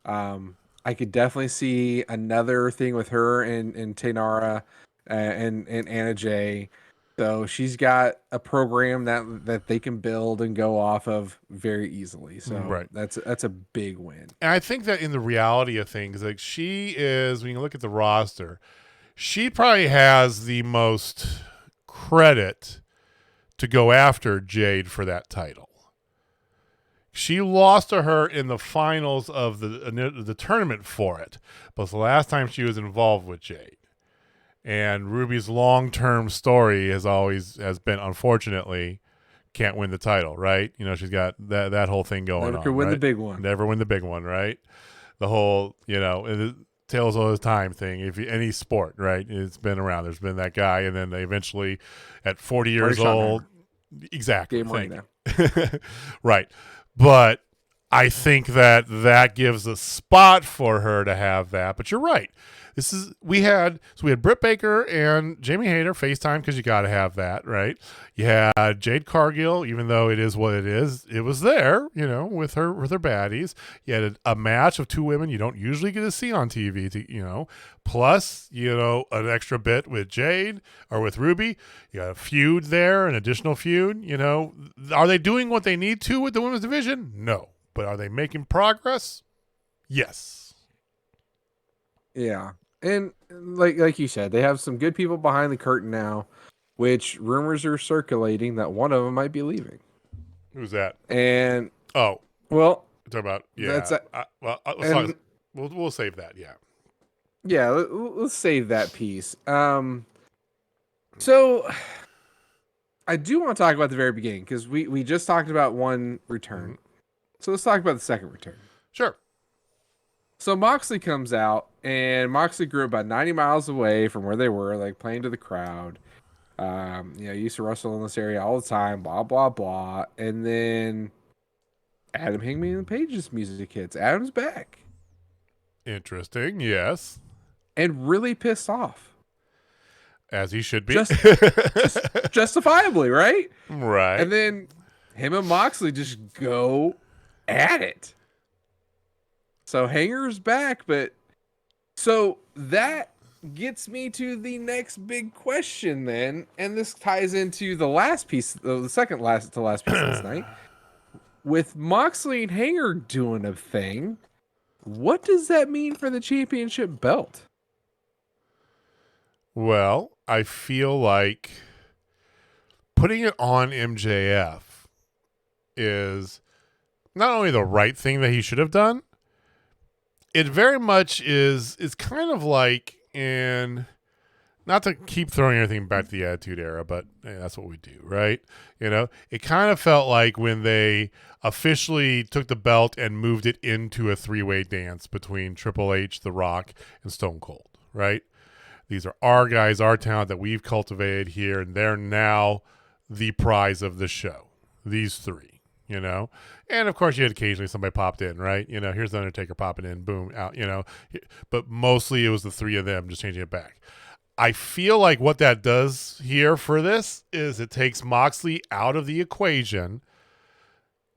I could definitely see another thing with her and Taynara and Anna Jay. So she's got a program that they can build and go off of very easily. So right. that's a big win. And I think that in the reality of things, like she is, when you look at the roster, she probably has the most credit to go after Jade for that title. She lost to her in the finals of the tournament for it, but it's the last time she was involved with Jade. And Ruby's long-term story has been, unfortunately, can't win the title, right? She's got that whole thing going on. Never could win right? the big one. Never win the big one, right? The whole, tales all the time thing. If any sport, right? It's been around. There's been that guy, and then they eventually, at 40 years old, exactly. Game now. Right. But I think that gives a spot for her to have that. But you're right. We had Britt Baker and Jamie Hayter FaceTime because you got to have that, right? You had Jade Cargill, even though it is what it is, it was there, with her baddies. You had a match of two women you don't usually get to see on TV, plus, an extra bit with Jade or with Ruby. You got a feud there, an additional feud, Are they doing what they need to with the women's division? No. But are they making progress? Yes. Yeah. And like you said, they have some good people behind the curtain now, which rumors are circulating that one of them might be leaving. Who's that? And well, we'll talk about we'll save that. Yeah. Let's save that piece. So I do want to talk about the very beginning because we just talked about one return. So let's talk about the second return. Sure. So Moxley comes out, and Moxley grew about 90 miles away from where they were, like playing to the crowd. Used to wrestle in this area all the time, blah, blah, blah. And then Adam Hangman and Page's music hits. Adam's back. Interesting, yes. And really pissed off. As he should be. Just justifiably, right? Right. And then him and Moxley just go at it. So Hanger's back, but so that gets me to the next big question then, and this ties into the last piece, the second last piece of this night. With Moxley and Hanger doing a thing, what does that mean for the championship belt? Well, I feel like putting it on MJF is not only the right thing that he should have done, it very much is kind of like not to keep throwing everything back to the Attitude Era, but that's what we do, right? It kind of felt like when they officially took the belt and moved it into a three-way dance between Triple H, The Rock, and Stone Cold, right? These are our guys, our talent that we've cultivated here, and they're now the prize of the show. These three. And of course you had occasionally somebody popped in, right? Here's the Undertaker popping in, boom, out, but mostly it was the three of them just changing it back. I feel like what that does here for this is it takes Moxley out of the equation.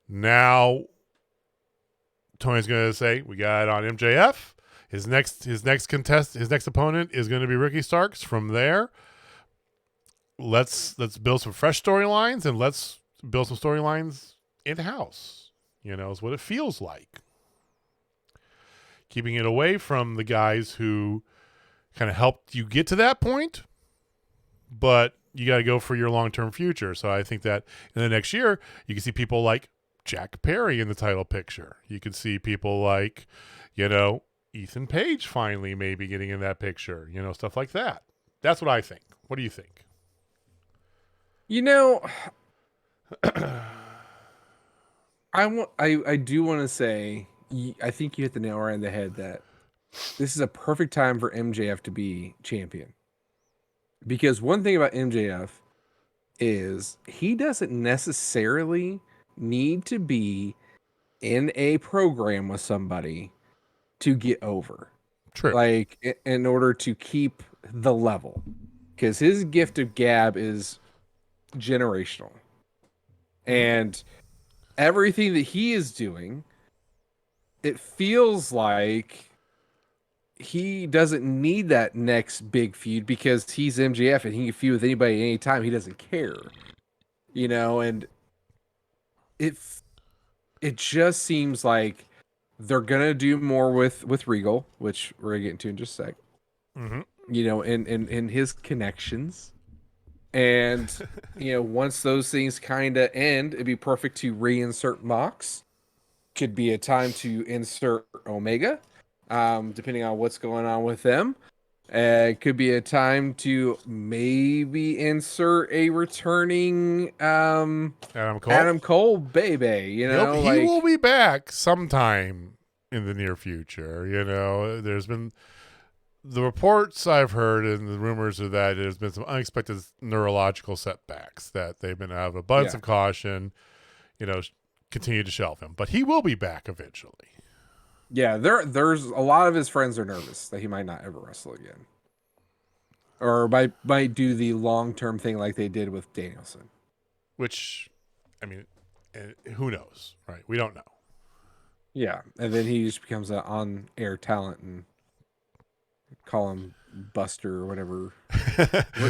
Now Tony's going to say, we got it on MJF. His next opponent is going to be Ricky Starks. From there, let's build some fresh storylines, and let's build some storylines in-house. Is what it feels like. Keeping it away from the guys who kind of helped you get to that point, but you got to go for your long-term future. So I think that in the next year, you can see people like Jack Perry in the title picture. You can see people like, Ethan Page finally maybe getting in that picture, stuff like that. That's what I think. What do you think? I do want to say, I think you hit the nail right on the head that this is a perfect time for MJF to be champion. Because one thing about MJF is he doesn't necessarily need to be in a program with somebody to get over. True. Like, in order to keep the level. Because his gift of gab is generational. And everything that he is doing, it feels like he doesn't need that next big feud because he's MJF and he can feud with anybody at any time. He doesn't care, and it just seems like they're gonna do more with Regal, which we're gonna get into in just a sec. Mm-hmm. In his connections, and once those things kind of end, it'd be perfect to reinsert Mox. Could be a time to insert Omega. Depending on what's going on with them. It could be a time to maybe insert a returning Adam Cole, baby. He will be back sometime in the near future. There's been the reports I've heard and the rumors of that there's been some unexpected neurological setbacks that they've been out of abundance of caution, continue to shelve him. But he will be back eventually. Yeah, there's a lot of his friends are nervous that he might not ever wrestle again. Or might do the long-term thing like they did with Danielson. Which, who knows, right? We don't know. Yeah, and then he just becomes an on-air talent and call him Buster or whatever.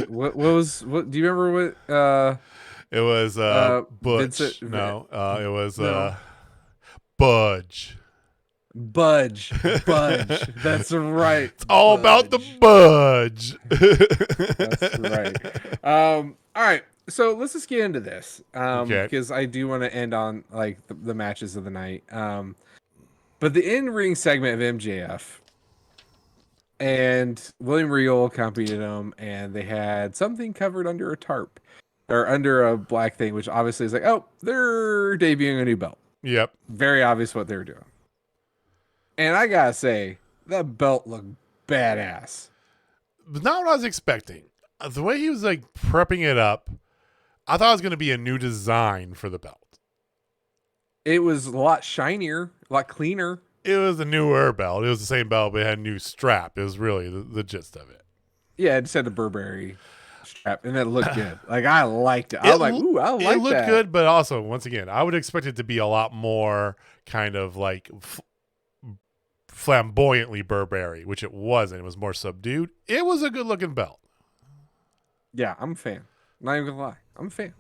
what do you remember what it was Butch. It was Budge. Budge. That's right. It's all about the Budge. That's right. All right. So let's just get into this. Because I do want to end on like the matches of the night. But the in-ring segment of MJF and William Regal accompanied him, and they had something covered under a tarp or under a black thing, which obviously is like, oh, they're debuting a new belt. Yep. Very obvious what they're doing. And I gotta say, that belt looked badass. But not what I was expecting. The way he was like prepping it up, I thought it was going to be a new design for the belt. It was a lot shinier, a lot cleaner. It was a newer belt. It was the same belt, but it had a new strap. It was really the gist of it. Yeah, it just had the Burberry strap, and that looked good. Like, I liked it. I was like, ooh, I like that. It looked good, but also, once again, I would expect it to be a lot more kind of like flamboyantly Burberry, which it wasn't. It was more subdued. It was a good looking belt. Yeah, I'm a fan. Not even gonna lie, I'm a fan.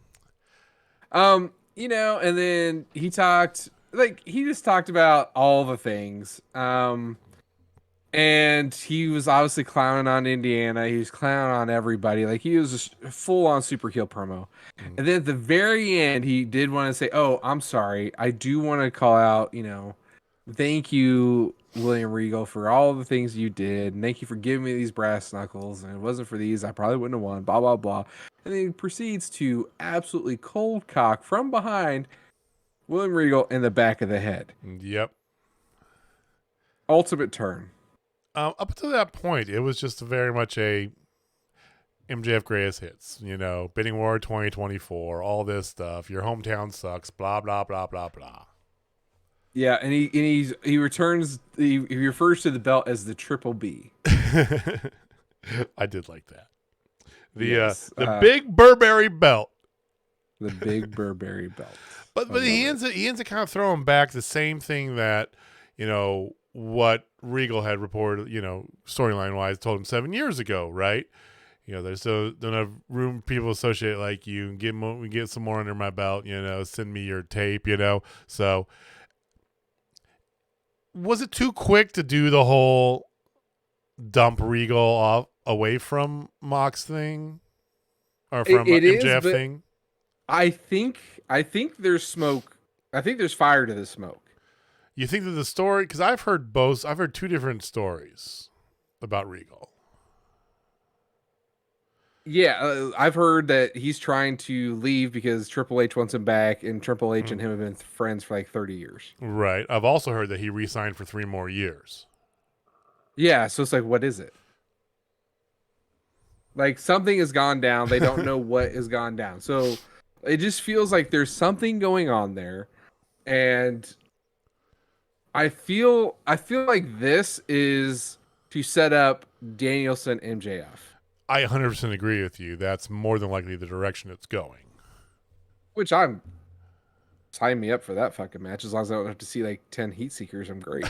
And then he just talked about all the things. And he was obviously clowning on Indiana. He was clowning on everybody. Like, he was a full-on super heel promo. Mm-hmm. And then at the very end, he did want to say, oh, I'm sorry. I do want to call out, thank you, William Regal, for all the things you did. And thank you for giving me these brass knuckles. And if it wasn't for these, I probably wouldn't have won, blah, blah, blah. And then he proceeds to absolutely cold cock from behind William Regal in the back of the head. Yep. Ultimate turn. Up until that point, it was just very much a MJF greatest hits, bidding war 2024, all this stuff. Your hometown sucks, blah, blah, blah, blah, blah. Yeah, and he returns, he refers to the belt as the Triple B. I did like that. The big Burberry belt. The big Burberry belt. But he ends up kind of throwing back the same thing that what Regal had reported, storyline wise, told him 7 years ago, right? There's still don't have room for people associate like you and get some more under my belt, send me your tape, So was it too quick to do the whole dump Regal off away from Mox thing or from It is, MJF but thing? I think there's smoke. I think there's fire to the smoke. You think that the story, because I've heard both. I've heard two different stories about Regal. Yeah, I've heard that he's trying to leave because Triple H wants him back, and Triple H and him have been friends for like 30 years. Right. I've also heard that he re-signed for 3 more years. Yeah, so it's like, what is it? Like something has gone down. They don't know what has gone down. So it just feels like there's something going on there, and I feel like this is to set up Danielson MJF. I 100% agree with you. That's more than likely the direction it's going. Which I'm sign me up for that fucking match. As long as I don't have to see like 10 heat seekers, I'm great.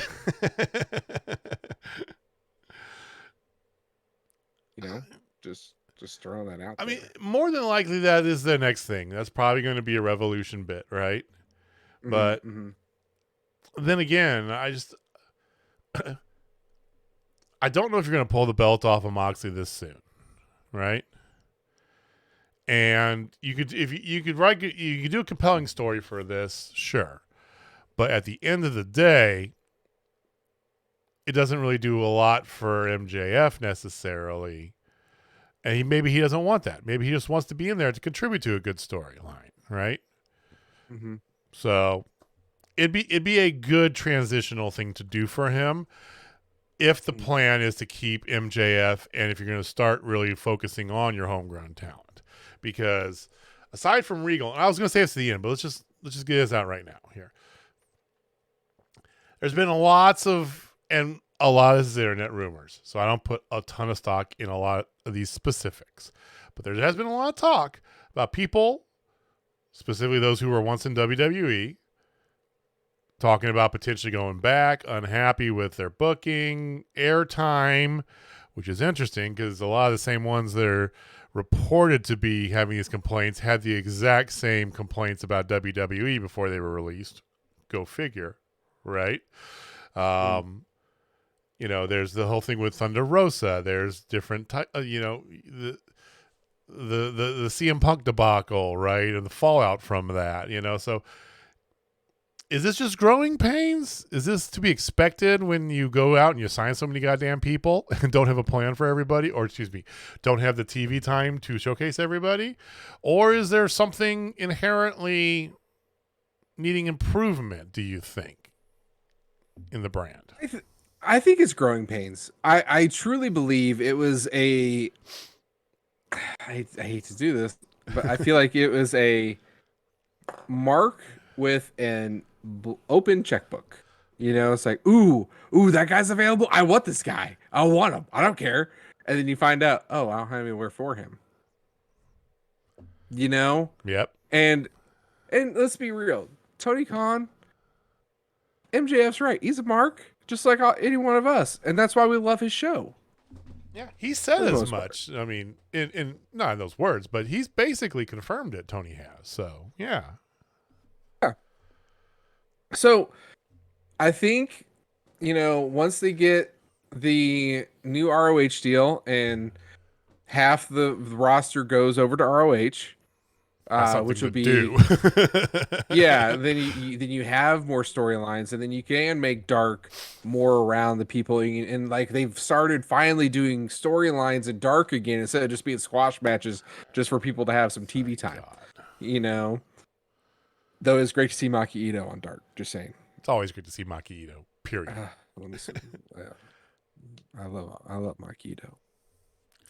Just throwing that out. I mean, more than likely that is the next thing. That's probably going to be a Revolution bit, right? Mm-hmm, But then again, I don't know if you're going to pull the belt off of Moxley this soon, right? And you could do a compelling story for this, sure. But at the end of the day, it doesn't really do a lot for MJF necessarily. And maybe he doesn't want that. Maybe he just wants to be in there to contribute to a good storyline, right? Mm-hmm. So it'd be a good transitional thing to do for him if the plan is to keep MJF and if you're going to start really focusing on your homegrown talent. Because aside from Regal, and I was going to say this at the end, but let's just get this out right now here. There's been lots of this is internet rumors, so I don't put a ton of stock in a lot of these specifics. But there has been a lot of talk about people, specifically those who were once in WWE, talking about potentially going back, unhappy with their booking, airtime, which is interesting because a lot of the same ones that are reported to be having these complaints had the exact same complaints about WWE before they were released. Go figure, right? There's the whole thing with Thunder Rosa. There's different, the CM Punk debacle, right, and the fallout from that. So is this just growing pains? Is this to be expected when you go out and you sign so many goddamn people and don't have a plan for everybody, or don't have the TV time to showcase everybody, or is there something inherently needing improvement? Do you think in the brand? I think it's growing pains. I truly believe it was I hate to do this, but I feel like it was a mark with an open checkbook. It's like, ooh, that guy's available. I want this guy. I want him. I don't care. And then you find out, I don't have anywhere for him. Yep. And let's be real. Tony Khan, MJF's right. He's a mark. Just like any one of us, and that's why we love his show. Yeah, he said as much. I mean, in not in those words, but he's basically confirmed it. Tony has. So yeah. So, I think once they get the new ROH deal and half the roster goes over to ROH. Which would be yeah. Then you have more storylines, and then you can make Dark more around the people, and like they've started finally doing storylines in Dark again instead of just being squash matches, just for people to have some TV time. Though it's great to see Maki Ito on Dark. Just saying, it's always great to see Maki Ito. Period. Let me see. I love Maki Ito.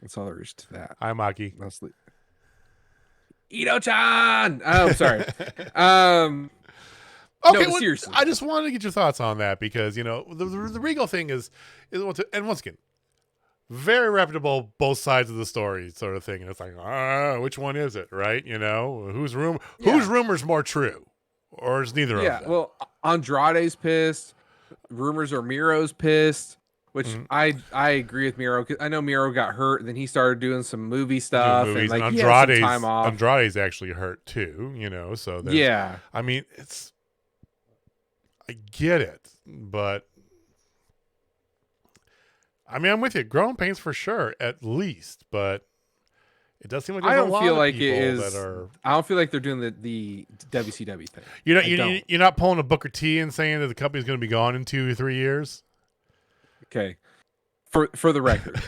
That's all there is to that. Hi, Maki. Mostly. Ito-chan! Oh, sorry. Okay, no, seriously. I just wanted to get your thoughts on that because, the Regal thing is and once again, very reputable, both sides of the story sort of thing. And it's like, which one is it, right? Whose rumor's more true? Or is neither of them? Yeah, well, Andrade's pissed. rumors are Miro's pissed, which Mhm. I agree with Miro, because I know Miro got hurt, and then he started doing some movie Doing stuff, and movies, and like he had some time off. Andrade's actually hurt too, so there's, Yeah, I mean, I get it, but I mean, I'm with you. Growing pains for sure, at least, but it does seem like I there's a don't lot feel of like it people that is. are. I don't feel like they're doing the WCW thing. I don't. You're not pulling a Booker T and saying that the company's going to be gone in 2 or 3 years. Okay. For the record,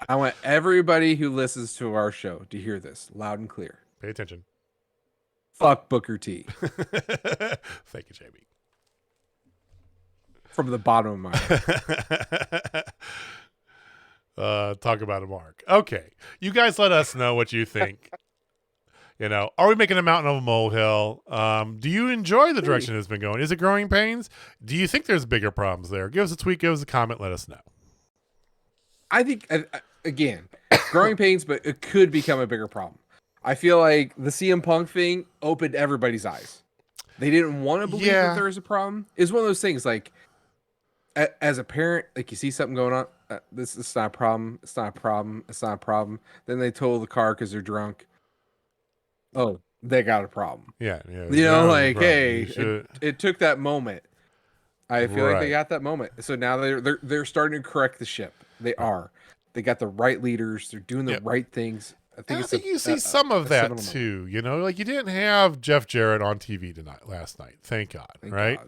I want everybody who listens to our show to hear this loud and clear. Pay attention. Fuck Booker T. Thank you, JB. From the bottom of my heart. Talk about it, Mark. Okay, you guys let us know what you think. Are we making a mountain of a molehill? Do you enjoy the direction it's been going? Is it growing pains? Do you think there's bigger problems there? Give us a tweet, give us a comment, let us know. I think, again, growing pains, but it could become a bigger problem. I feel like the CM Punk thing opened everybody's eyes. They didn't want to believe that there was a problem. It's one of those things, like, as a parent, like, you see something going on, this is not a problem, it's not a problem, it's not a problem. Then they tow the car because they're drunk. Oh, they got a problem. Yeah. Hey, it took that moment. I feel like they got that moment. So now they're starting to correct the ship. They are. They got the right leaders. They're doing the right things. I think you see some of that too. Like you didn't have Jeff Jarrett on TV last night. Thank God, right?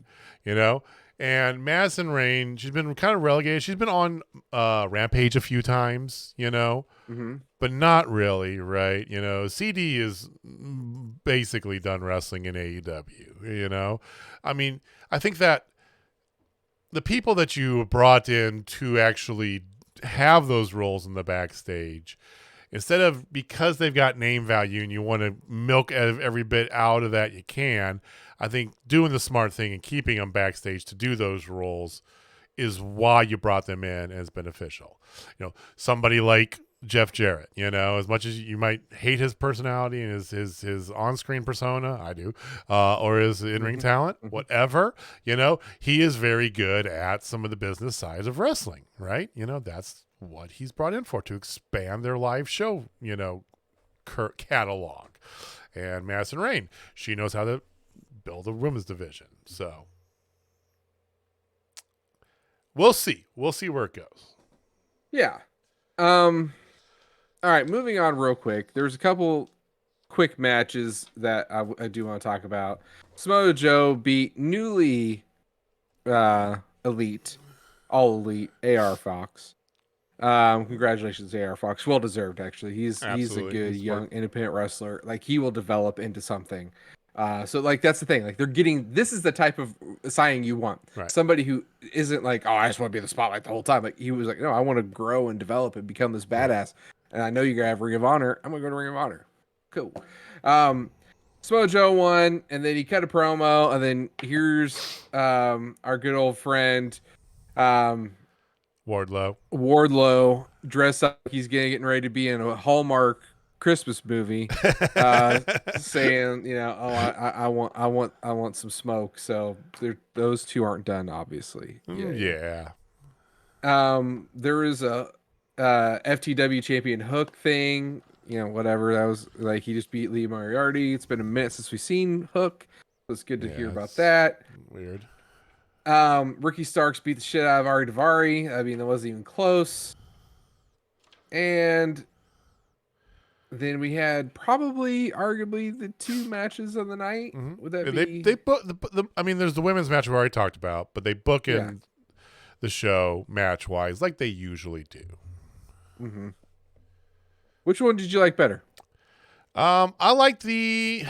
God. And Madison Rayne, she's been kind of relegated. She's been on Rampage a few times, but not really, right? CD is basically done wrestling in AEW. I mean, I think that the people that you brought in to actually have those roles in the backstage, instead of, because they've got name value and you want to milk every bit out of that you can, I think doing the smart thing and keeping them backstage to do those roles is why you brought them in as beneficial. Somebody like Jeff Jarrett, as much as you might hate his personality and his on-screen persona, I do, or his in-ring talent, whatever, he is very good at some of the business sides of wrestling, right? That's what he's brought in for, to expand their live show, catalog. And Madison Rayne, she knows how to build a women's division. So we'll see where it goes. Yeah. All right, moving on real quick. There's a couple quick matches that I do want to talk about. Samoa Joe beat newly elite, all elite AR Fox. Congratulations, AR Fox. Well deserved, actually. He's a good young independent wrestler. Like, he will develop into something. So like, that's the thing. Like, this is the type of signing you want. Right. Somebody who isn't like, oh, I just want to be in the spotlight the whole time. Like, he was like, no, I want to grow and develop and become this badass. And I know you're gonna have Ring of Honor. I'm gonna go to Ring of Honor. Cool. Samoa Joe won, and then he cut a promo, and then here's our good old friend Wardlow dressed up like he's getting ready to be in a Hallmark Christmas movie, saying, I want some smoke. So those two aren't done, obviously. Yeah. There is a FTW champion Hook thing, whatever. That was like, he just beat Lee Moriarty. It's been a minute since we've seen Hook, so it's good to hear about that. Weird. Ricky Starks beat the shit out of Ari Daivari. I mean, that wasn't even close. And then we had arguably the two matches of the night. Would that be? They book I mean, there's the women's match we already talked about, but they book in the show match wise like they usually do. Mm-hmm. Which one did you like better? I like the.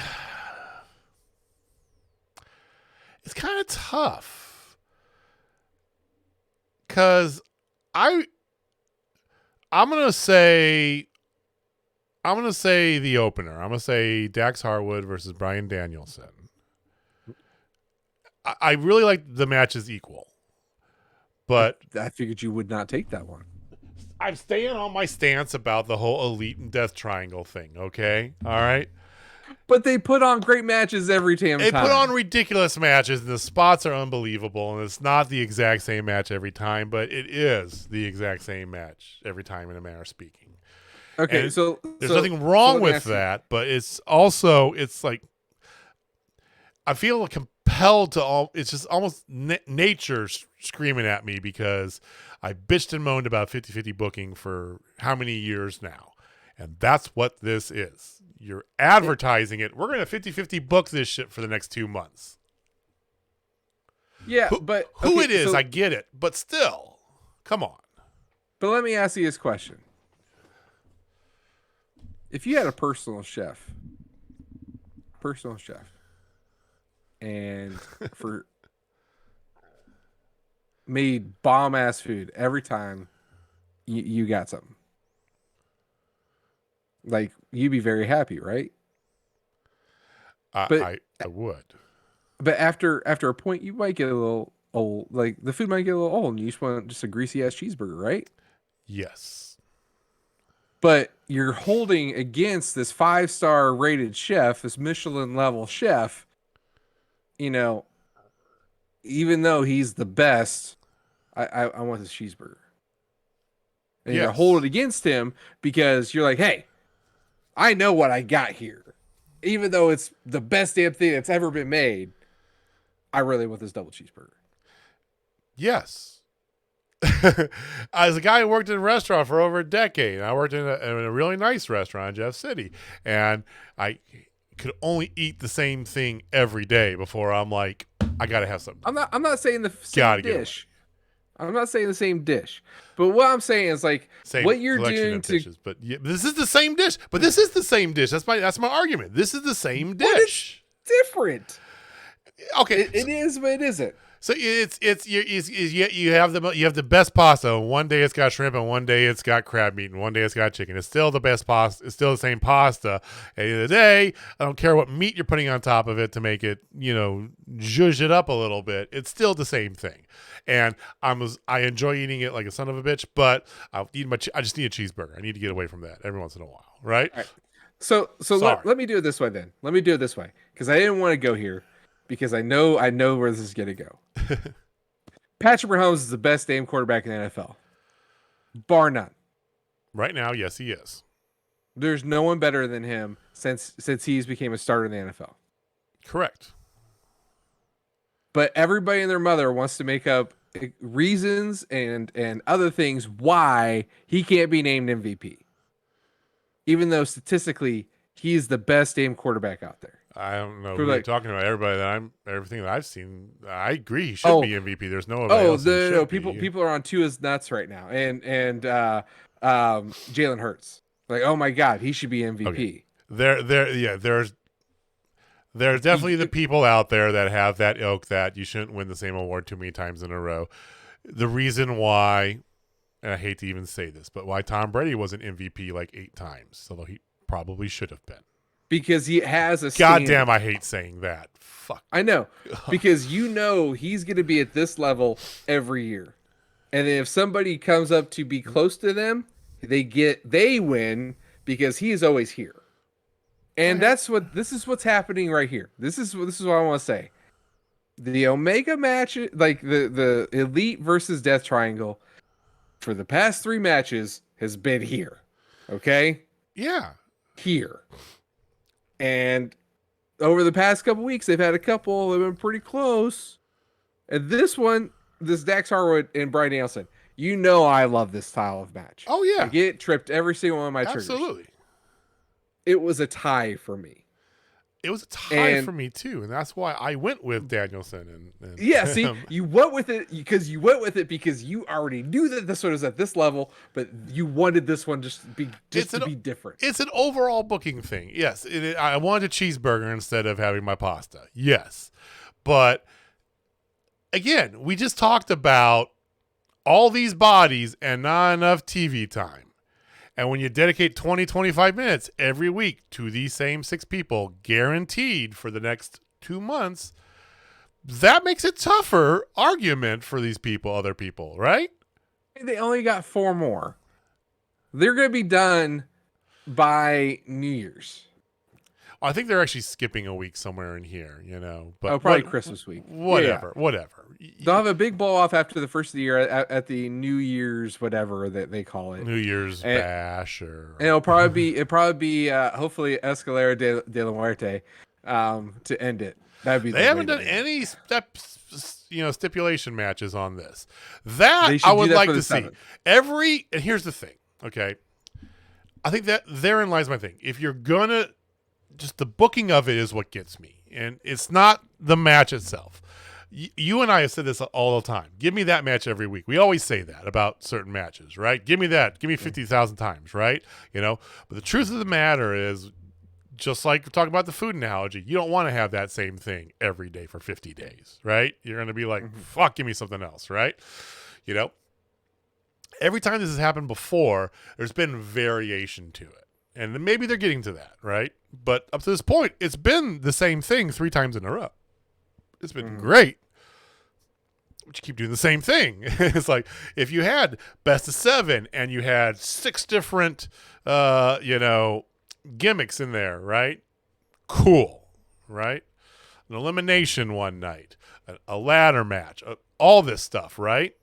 It's kind of tough because I'm gonna say the opener. I'm gonna say Dax Harwood versus Bryan Danielson. I really like the matches equal, but I figured you would not take that one. I'm staying on my stance about the whole Elite and Death Triangle thing, okay? All right? But they put on great matches every damn They time. put on ridiculous matches, and the spots are unbelievable, and it's not the exact same match every time, but it is the exact same match every time in a manner of speaking. Okay, And so there's nothing wrong with you. that, but it's like I feel compelled to it's just almost nature screaming at me because I bitched and moaned about 50-50 booking for how many years now. And that's what this is. You're advertising it. We're going to 50-50 book this shit for the next 2 months. Yeah, but okay, it is, I get it. But still, come on. But let me ask you this question. If you had a personal chef, and for made bomb ass food every time you got something, like you'd be very happy, right? I would. But after a point, you might get a little old. Like the food might get a little old, and you just want just a greasy ass cheeseburger, right? Yes. But you're holding against this 5-star rated chef, this Michelin level chef. You know, even though he's the best, I want this cheeseburger. And you hold it against him because you're like, hey, I know what I got here. Even though it's the best damn thing that's ever been made, I really want this double cheeseburger. Yes. As a guy who worked in a restaurant for over a decade, I worked in a really nice restaurant in Jeff City, and I could only eat the same thing every day before I'm like, I gotta have something. I'm not saying the same dish. I'm not saying the same dish, but what I'm saying is like what you're doing to dishes. But yeah, this is the same dish. But this is the same dish. That's my argument. This is the same dish. Different. Okay, it is, but it isn't. So you have the best pasta. One day it's got shrimp, and one day it's got crab meat, and one day it's got chicken. It's still the best pasta. It's still the same pasta. At the end of the day, I don't care what meat you're putting on top of it to make it, zhuzh it up a little bit. It's still the same thing. And I enjoy eating it like a son of a bitch, but I just need a cheeseburger. I need to get away from that every once in a while, right? All right. So let me do it this way then. Let me do it this way because I didn't want to go here. Because I know where this is going to go. Patrick Mahomes is the best damn quarterback in the NFL. Bar none. Right now, yes, he is. There's no one better than him since he's became a starter in the NFL. Correct. But everybody and their mother wants to make up reasons and other things why he can't be named MVP. Even though statistically, he's the best damn quarterback out there. I don't know who you're talking about. Everything that I've seen, I agree he should be MVP. There's no people are on Tua's nuts right now, and Jalen Hurts, like, oh my god, he should be MVP. Okay. There's definitely the people out there that have that ilk that you shouldn't win the same award too many times in a row. The reason why, and I hate to even say this, but why Tom Brady wasn't MVP like 8 times, although he probably should have been. Because he has a goddamn, I hate saying that. Fuck. I know. Because he's going to be at this level every year. And then if somebody comes up to be close to them, they win because he is always here. And this is what's happening right here. This is what I want to say. The Omega match, like the Elite versus Death Triangle for the past 3 matches has been here. Okay? Yeah. Here. And over the past couple weeks, they've had a couple that have been pretty close. And this Dax Harwood and Bryan Danielson, I love this style of match. Oh, yeah. I get tripped every single one of my triggers. Absolutely. It was a tie for me. It was a tie for me, too. And that's why I went with Danielson. And yeah, see, you went with it because you already knew that this one was at this level, but you wanted this one to be different. It's an overall booking thing. Yes, I wanted a cheeseburger instead of having my pasta. Yes. But, again, we just talked about all these bodies and not enough TV time. And when you dedicate 20, 25 minutes every week to these same 6 people, guaranteed for the next 2 months, that makes it tougher argument for these other people, right? They only got 4 more. They're going to be done by New Year's. I think they're actually skipping a week somewhere in here, But Oh, probably Christmas week. Whatever. They'll have a big blow off after the first of the year at the New Year's whatever that they call it. New Year's and, bash or and it'll probably be hopefully Escalera de la Muerte to end it. That'd be. They haven't done any stipulation matches on this. That I would like to see. And here's the thing, okay? I think that therein lies my thing. If you're gonna, just the booking of it is what gets me, and it's not the match itself. You and I have said this all the time. Give me that match every week. We always say that about certain matches, right? Give me that. Give me 50,000 times, right? But the truth of the matter is, just like we're talking about the food analogy, you don't want to have that same thing every day for 50 days, right? You're going to be like, fuck, give me something else, right? Every time this has happened before, there's been variation to it. And maybe they're getting to that, right? But up to this point, it's been the same thing 3 times in a row. It's been great. But you keep doing the same thing. It's like if you had best of 7 and you had 6 different, gimmicks in there, right? Cool, right? An elimination one night, a ladder match, all this stuff, right?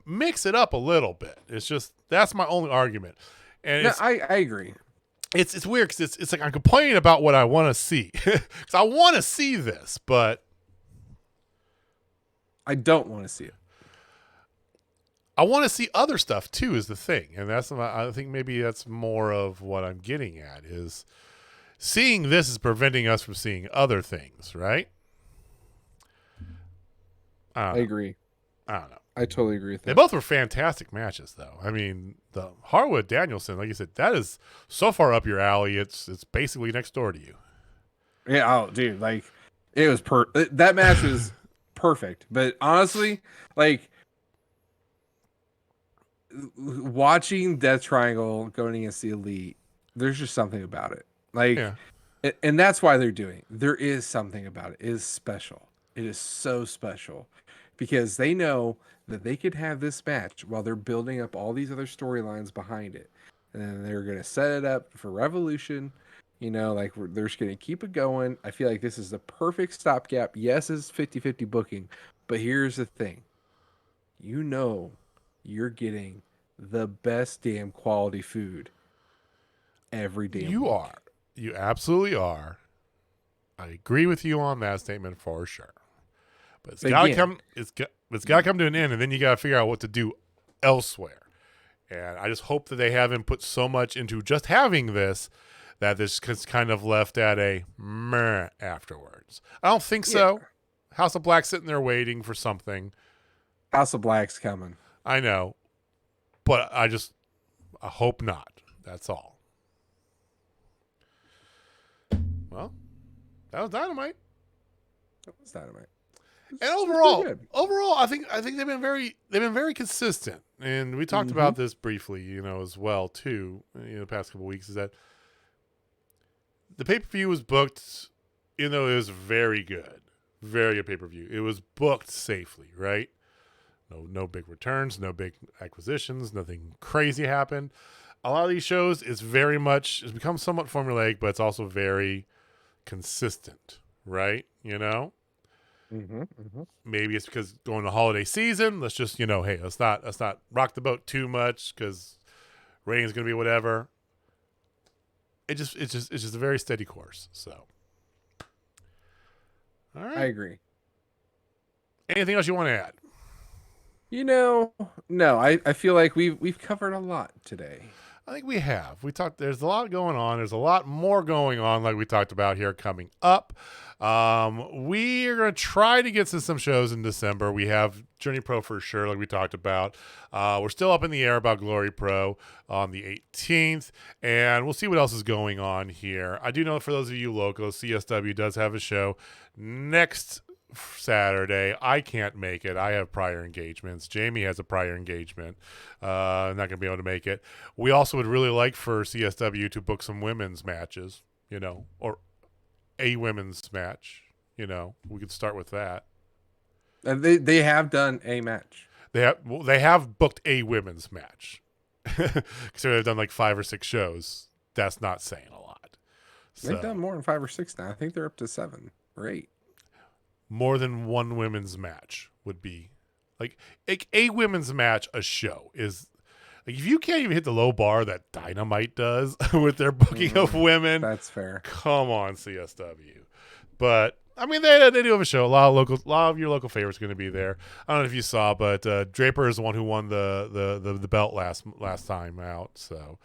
Mix it up a little bit. It's just, that's my only argument. And no, I agree. It's weird because it's like I'm complaining about what I want to see because I want to see this, but I don't want to see it. I want to see other stuff too. Is the thing, and I think maybe that's more of what I'm getting at is seeing this is preventing us from seeing other things, right? I agree. I don't know. I totally agree with that. They both were fantastic matches, though. I mean, the Harwood Danielson, like you said, that is so far up your alley. It's basically next door to you. Yeah, oh, dude, like it was that match was perfect. But honestly, like watching Death Triangle going against the Elite, there's just something about it. Like, and that's why they're doing it. There is something about it. It is special. It is so special because they know that they could have this match while they're building up all these other storylines behind it. And then they're going to set it up for Revolution. Like they're just going to keep it going. I feel like this is the perfect stopgap. Yes, it's 50-50 booking. But here's the thing. You're getting the best damn quality food every damn You week. are. You absolutely are. I agree with you on that statement for sure. But it's got to come. It's got to come to an end, and then you got to figure out what to do elsewhere. And I just hope that they haven't put so much into just having this that this is kind of left at a meh afterwards. I don't think so. House of Black sitting there waiting for something. House of Black's coming. I know, but I hope not. That's all. Well, that was Dynamite. And overall, I think they've been very consistent. And we talked about this briefly, as well too. The past couple of weeks is that the pay-per-view was booked, it was very good pay-per-view. It was booked safely, right? No big returns, no big acquisitions, nothing crazy happened. A lot of these shows, it's become somewhat formulaic, but it's also very consistent, right? Maybe it's because going to holiday season, let's just, hey, let's not rock the boat too much because ratings going to be whatever. It's just a very steady course. So, all right. I agree. Anything else you want to add? No, I feel like we've covered a lot today. I think we have. There's a lot going on. There's a lot more going on, like we talked about here, coming up. We are going to try to get to some shows in December. We have Journey Pro for sure, like we talked about. We're still up in the air about Glory Pro on the 18th, and we'll see what else is going on here. I do know for those of you locals, CSW does have a show next Saturday. I can't make it. I have prior engagements. Jamie has a prior engagement. Not going to be able to make it. We also would really like for CSW to book some women's matches, or a women's match. We could start with that. They have done a match. They have booked a women's match. Considering they've done like 5 or 6 shows, that's not saying a lot. They've done more than 5 or 6 now. I think they're up to 7 or 8. More than one women's match would be like a women's match. A show is like, if you can't even hit the low bar that Dynamite does with their booking of women, That's fair. come on, CSW. But I mean, they do have a show. A lot of your local favorites are going to be there. I don't know if you saw, but Draper is the one who won the belt last time out. So,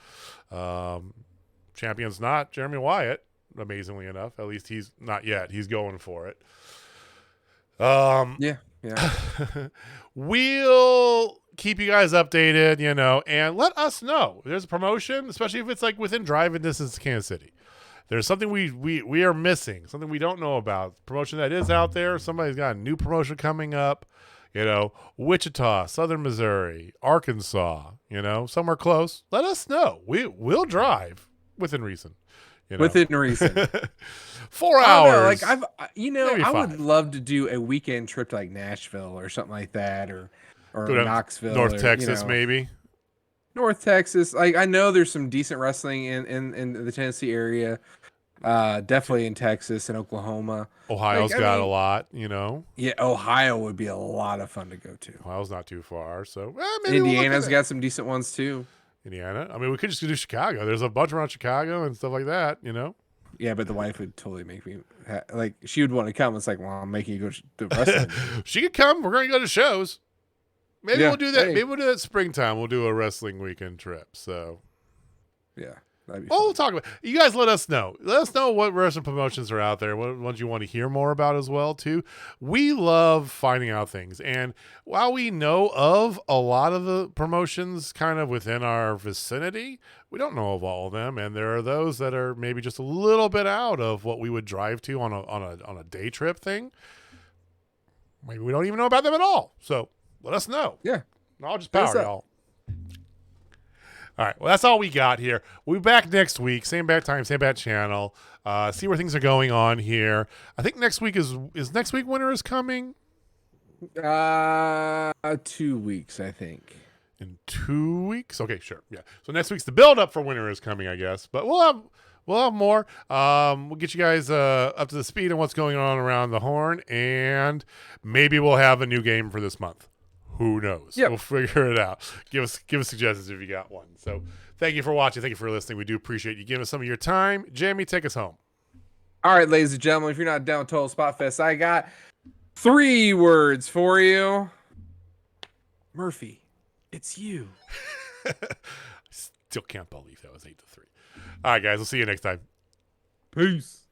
champion's not Jeremy Wyatt. Amazingly enough, at least he's not yet. He's going for it. Yeah. We'll keep you guys updated, and let us know if there's a promotion, especially if it's like within driving distance to Kansas City. There's something we are missing, something we don't know about. Promotion that is out there. Somebody's got a new promotion coming up. Wichita, Southern Missouri, Arkansas. Somewhere close. Let us know. We'll drive within reason. Within reason. 4 hours. I would love to do a weekend trip to like Nashville or something like that, or Knoxville, North Texas, maybe. North Texas. Like, I know there's some decent wrestling in the Tennessee area. Definitely in Texas and Oklahoma. Ohio's got a lot, Yeah, Ohio would be a lot of fun to go to. Ohio's not too far, so maybe Indiana's got some decent ones too. Indiana. I mean, we could just do Chicago. There's a bunch around Chicago and stuff like that, Yeah, but the wife would totally make me she would want to come. It's like, well, I'm making you go to wrestling. She could come. We're going to go to shows. Maybe we'll do that. Hey. Maybe we'll do that springtime. We'll do a wrestling weekend trip. So, yeah, that'd be we'll talk about. You guys, let us know. Let us know what wrestling promotions are out there. What ones you want to hear more about as well too. We love finding out things, and while we know of a lot of the promotions kind of within our vicinity, we don't know of all of them, and there are those that are maybe just a little bit out of what we would drive to on a day trip thing. Maybe we don't even know about them at all. So let us know. Yeah. I'll just power y'all. All right. Well, that's all we got here. We'll be back next week. Same bad time, same bad channel. See where things are going on here. I think next week is next week Winter is Coming? 2 weeks, I think. In 2 weeks? Okay, sure. Yeah. So next week's the build up for Winter is Coming, I guess. But we'll have more. We'll get you guys up to the speed on what's going on around the horn, and maybe we'll have a new game for this month. Who knows? Yep. We'll figure it out. Give us suggestions if you got one. So thank you for watching. Thank you for listening. We do appreciate you giving us some of your time. Jamie, take us home. All right, ladies and gentlemen, if you're not down with Total Spotfest, I got 3 words for you. Murphy, it's you. Still can't believe that was 8-3. All right, guys. We'll see you next time. Peace.